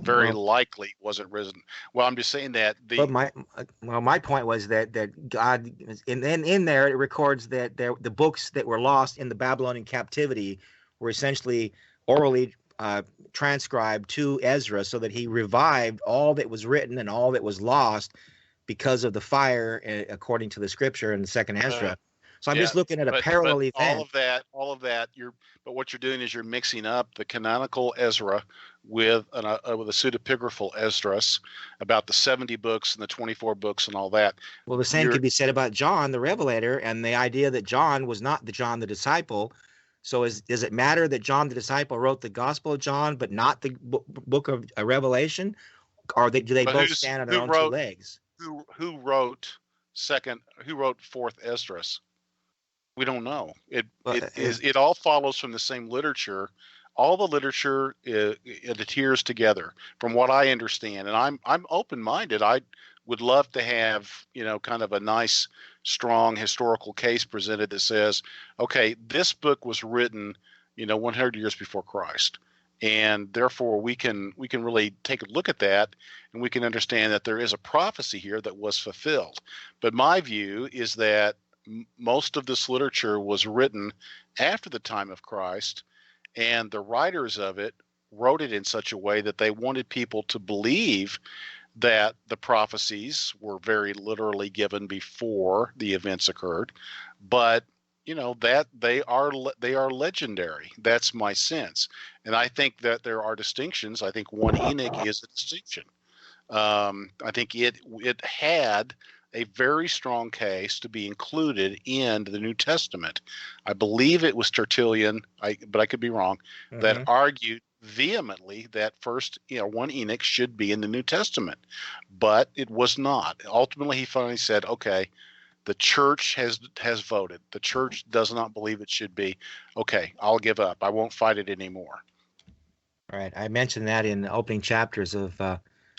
Very likely wasn't written. Well, I'm just saying that But my point was that God in there it records that the books that were lost in the Babylonian captivity were essentially orally transcribed to Ezra, so that he revived all that was written and all that was lost because of the fire, according to the scripture in the second Ezra. So I'm just looking at a parallel event. All of that. But what you're doing is you're mixing up the canonical Ezra with a pseudepigraphal Esdras about the 70 books and the 24 books and all that. Well, the same could be said about John the Revelator and the idea that John was not the John the disciple. So does it matter that John the disciple wrote the Gospel of John but not the book of Revelation? Or do they both stand on their own two legs? Who wrote fourth Esdras? We don't know. It all follows from the same literature. All the literature it adheres together, from what I understand. And I'm open-minded. I would love to have kind of a nice, strong historical case presented that says, okay, this book was written 100 years before Christ, and therefore we can really take a look at that, and we can understand that there is a prophecy here that was fulfilled. But my view is that most of this literature was written after the time of Christ, and the writers of it wrote it in such a way that they wanted people to believe that the prophecies were very literally given before the events occurred, but that they are legendary. That's my sense, and I think that there are distinctions. I think 1 Enoch is a distinction. I think it had a very strong case to be included in the New Testament. I believe it was Tertullian, but I could be wrong, that argued vehemently that 1 Enoch should be in the New Testament, but it was not. Ultimately, he finally said, okay, the church has voted. The church does not believe it should be. Okay, I'll give up. I won't fight it anymore. All right. I mentioned that in the opening chapters of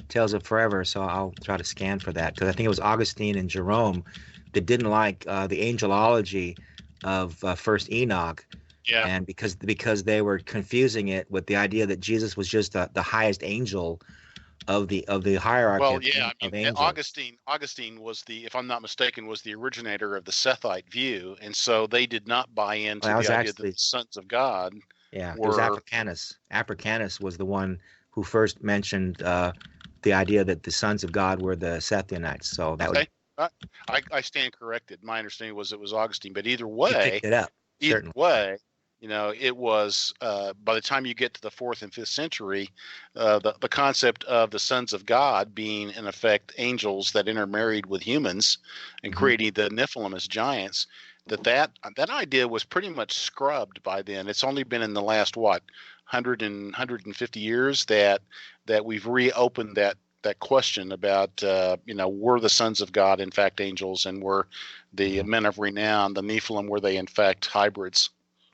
Tales of Forever, so I'll try to scan for that, because I think it was Augustine and Jerome that didn't like the angelology of First Enoch, and because they were confusing it with the idea that Jesus was just the highest angel of the hierarchy. Well, of angels. Augustine was if I'm not mistaken, was the originator of the Sethite view, and so they did not buy into the idea that the sons of God. Yeah, it was Africanus. Africanus was the one who first mentioned the idea that the sons of God were the Sethianites. So that I stand corrected. My understanding was it was Augustine, but either way, he picked it up. Either way, it was by the time you get to the 4th and 5th century, the concept of the sons of God being in effect angels that intermarried with humans and creating the Nephilim as giants. That idea was pretty much scrubbed by then. It's only been in the last 150 years that we've reopened that question about were the sons of God in fact angels, and were the men of renown, the Nephilim, were they in fact hybrids?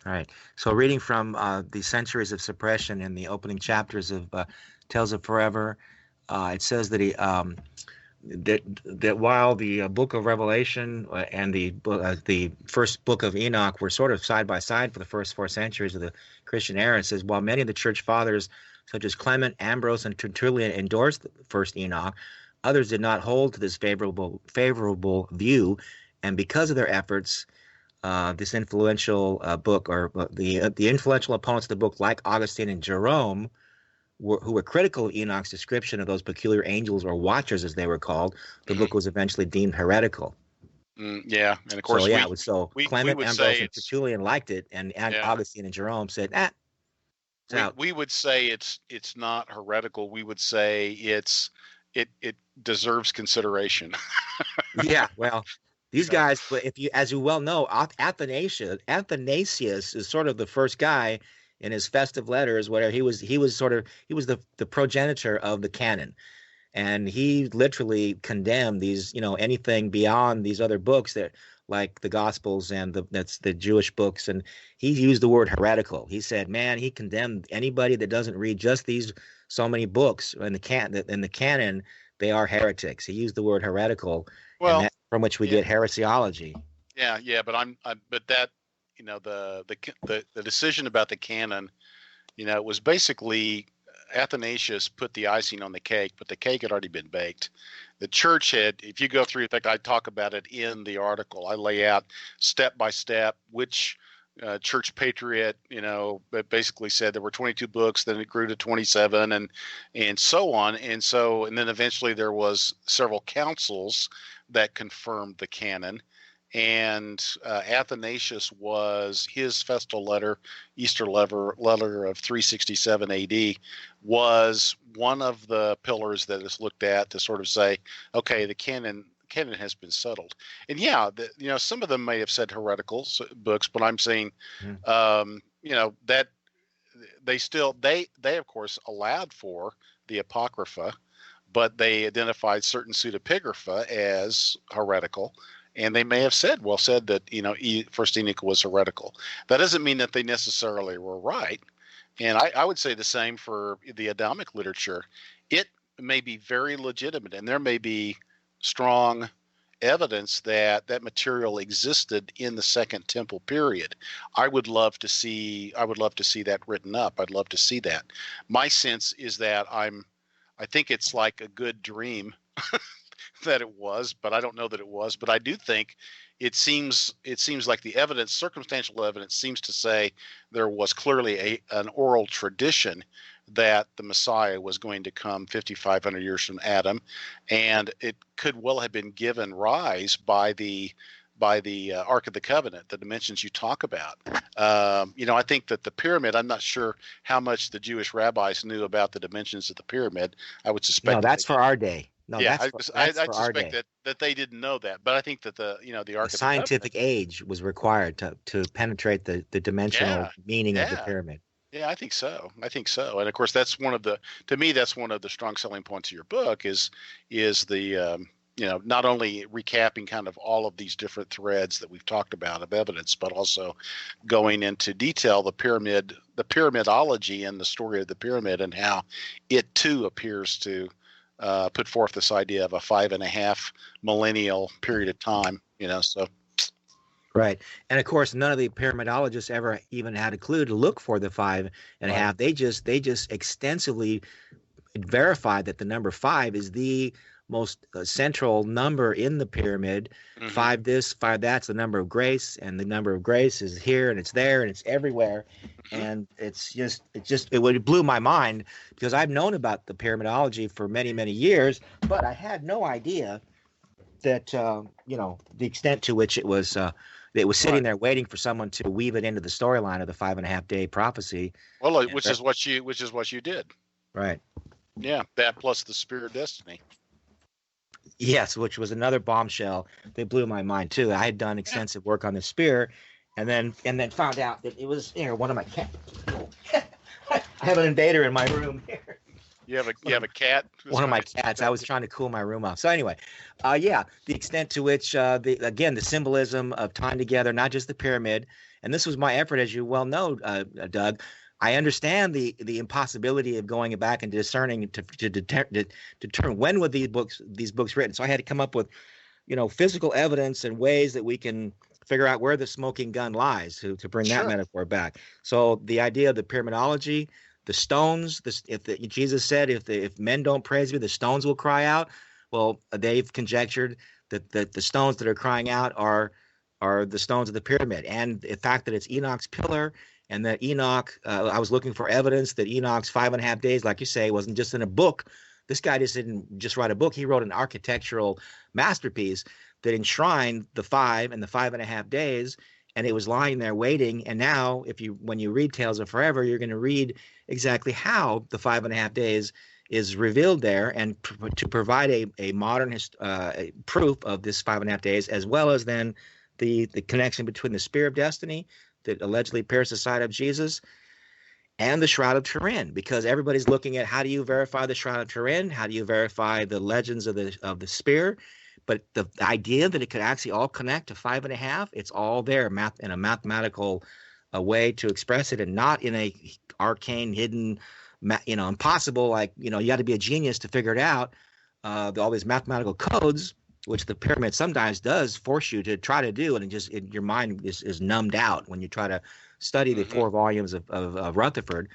All right. So reading from the Centuries of Suppression in the opening chapters of Tales of Forever, it says that that while the book of Revelation and the first book of Enoch were sort of side by side for the first 4 centuries of the Christian era, it says while many of the church fathers such as Clement, Ambrose, and Tertullian endorsed the first Enoch, others did not hold to this favorable view, and because of their efforts, this influential book, or the influential opponents of the book, like Augustine and Jerome, who were critical of Enoch's description of those peculiar angels, or watchers as they were called, the book was eventually deemed heretical. And of course, Clement, Ambrose, and Tertullian liked it, and Augustine and Jerome said, we would say it's not heretical. We would say it deserves consideration. Yeah, well, these guys, as you well know, Athanasius is sort of the first guy in his festive letters, where he was the progenitor of the canon, and he literally condemned these, anything beyond these other books that, like the Gospels and that's the Jewish books, and he used the word heretical. He said, man, he condemned anybody that doesn't read just these so many books in the canon they are heretics. He used the word heretical, Well, and that's from which we get heresiology. Yeah, but but that, the decision about the canon, it was basically Athanasius put the icing on the cake, but the cake had already been baked. The church had, if you go through, in fact, I talk about it in the article. I lay out step by step which church patriot, but basically said there were 22 books, then it grew to 27, and so on, and then eventually there was several councils that confirmed the canon. And Athanasius was his festal letter, Easter letter of 367 AD, was one of the pillars that is looked at to sort of say, okay, the canon has been settled. And some of them may have said heretical books, but I'm saying, that they of course allowed for the Apocrypha, but they identified certain pseudepigrapha as heretical. And they may have said that, First Enoch was heretical. That doesn't mean that they necessarily were right. And I would say the same for the Adamic literature. It may be very legitimate, and there may be strong evidence that material existed in the Second Temple period. I would love to see that written up. I'd love to see that. My sense is that I think it's like a good dream that it was, but I don't know that it was. But I do think it seems like the evidence, circumstantial evidence, seems to say there was clearly an oral tradition that the Messiah was going to come 5,500 years from Adam, and it could well have been given rise by the Ark of the Covenant, the dimensions you talk about. I think that the pyramid, I'm not sure how much the Jewish rabbis knew about the dimensions of the pyramid. I would suspect. No, that's for our day. No, yeah, that's I for our suspect day. that they didn't know that, but I think that the Ark The of scientific the Covenant, age was required to penetrate the dimensional meaning of the pyramid. Yeah, I think so. And of course, that's one of the strong selling points of your book is the not only recapping kind of all of these different threads that we've talked about of evidence, but also going into detail the pyramidology and the story of the pyramid and how it too appears to put forth this idea of a 5.5 millennial period of time. So. Right. And of course, none of the pyramidologists ever even had a clue to look for the 5.5. They just extensively verified that the number 5 is the most central number in the pyramid. 5 this, 5 that's the number of grace, and the number of grace is here and it's there and it's everywhere. And it blew my mind because I've known about the pyramidology for many, many years, but I had no idea that the extent to which it was sitting there waiting for someone to weave it into the storyline of the 5.5 day prophecy. Well, which is what you did. Right. Yeah, that plus the Spear of Destiny. Yes, which was another bombshell that blew my mind too. I had done extensive work on the spear, and then found out that it was one of my cats. I have an invader in my room here. You have a cat? One of my cats. I was trying to cool my room off. So anyway, the extent to which the symbolism of tying together not just the pyramid, and this was my effort, as you well know, Doug. I understand the impossibility of going back and discerning to determine when were these books written. So I had to come up with, physical evidence and ways that we can figure out where the smoking gun lies to bring that metaphor back. So the idea of the pyramidology, the stones, Jesus said, if men don't praise me, the stones will cry out. Well, they've conjectured that the stones that are crying out are the stones of the pyramid, and the fact that it's Enoch's pillar. And that Enoch, I was looking for evidence that Enoch's 5.5 days, like you say, wasn't just in a book. This guy didn't just write a book. He wrote an architectural masterpiece that enshrined the 5 and the 5.5 days, and it was lying there waiting. And now, when you read Tales of Forever, you're going to read exactly how the 5.5 days is revealed there, and to provide a modern proof of this 5.5 days, as well as then the connection between the Spear of Destiny that allegedly pierced the side of Jesus and the Shroud of Turin, because everybody's looking at how do you verify the Shroud of Turin? How do you verify the legends of the spear? But the idea that it could actually all connect to 5.5, it's all there in a mathematical way to express it, and not in a arcane, hidden, impossible, you got to be a genius to figure it out. all these mathematical codes, which the pyramid sometimes does force you to try to do, and your mind is numbed out when you try to study the 4 volumes of Rutherford.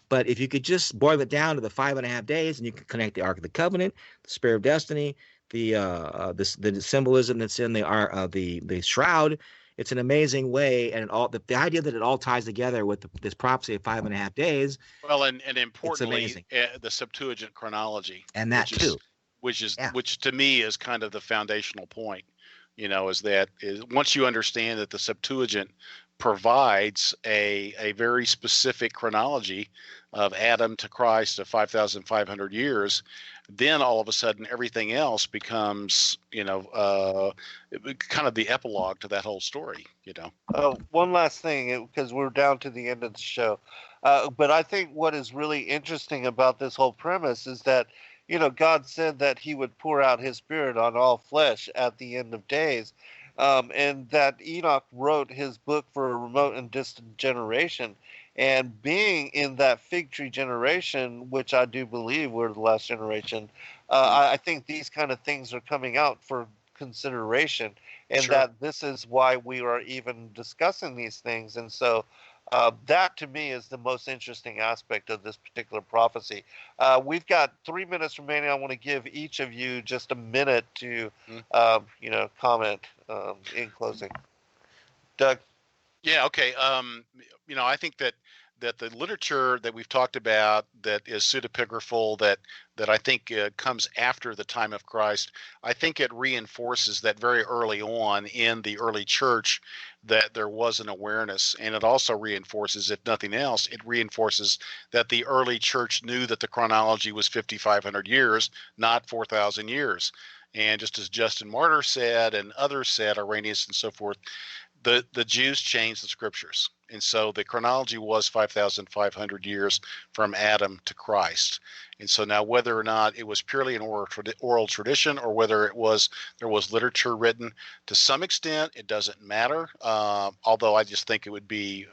But if you could just boil it down to the 5.5 days, and you can connect the Ark of the Covenant, the Spear of Destiny, the symbolism that's in the shroud, it's an amazing way, and the idea that it all ties together with this prophecy of 5.5 days. Well, and importantly, the Septuagint chronology, and that too, which to me is kind of the foundational point. Is once you understand that the Septuagint provides a very specific chronology of Adam to Christ of 5,500 years, then all of a sudden everything else becomes, kind of the epilogue to that whole story, One last thing, because we're down to the end of the show. But I think what is really interesting about this whole premise is that, God said that he would pour out his spirit on all flesh at the end of days. And that Enoch wrote his book for a remote and distant generation. And being in that fig tree generation, which I do believe we're the last generation, I think these kind of things are coming out for consideration. And that this is why we are even discussing these things. And so that to me is the most interesting aspect of this particular prophecy. We've got 3 minutes remaining. I want to give each of you just a minute to, comment in closing. Doug? Yeah, okay. I think that the literature that we've talked about that is pseudepigraphal, that I think comes after the time of Christ, I think it reinforces that very early on in the early church that there was an awareness, and it also reinforces, if nothing else, it reinforces that the early church knew that the chronology was 5,500 years, not 4,000 years. And just as Justin Martyr said, and others said, Irenaeus and so forth, the Jews changed the scriptures. And so the chronology was 5,500 years from Adam to Christ. And so now whether or not it was purely an oral tradition or whether there was literature written, to some extent, it doesn't matter. Although I just think it would be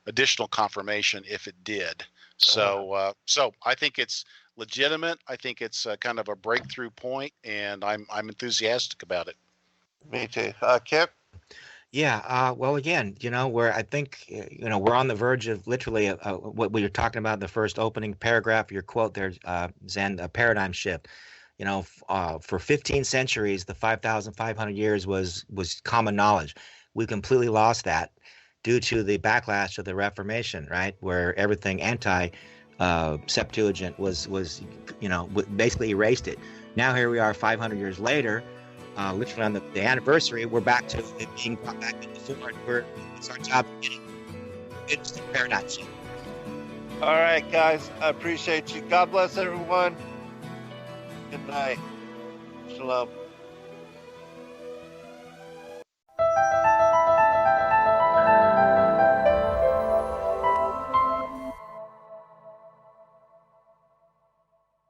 additional confirmation if it did. So I think it's legitimate. I think it's kind of a breakthrough point, and I'm enthusiastic about it. Me too. Kip? Yeah, well, again, I think, we're on the verge of literally what we were talking about in the first opening paragraph of your quote there, Zen, a paradigm shift. For 15 centuries, the 5,500 years was common knowledge. We completely lost that due to the backlash of the Reformation, right, where everything Septuagint was basically erased it. Now here we are 500 years later. Literally on the anniversary, we're back to it being brought back into form. It's our job to get it. It's the paradigm shift. All right, guys. I appreciate you. God bless everyone. Good night. Shalom.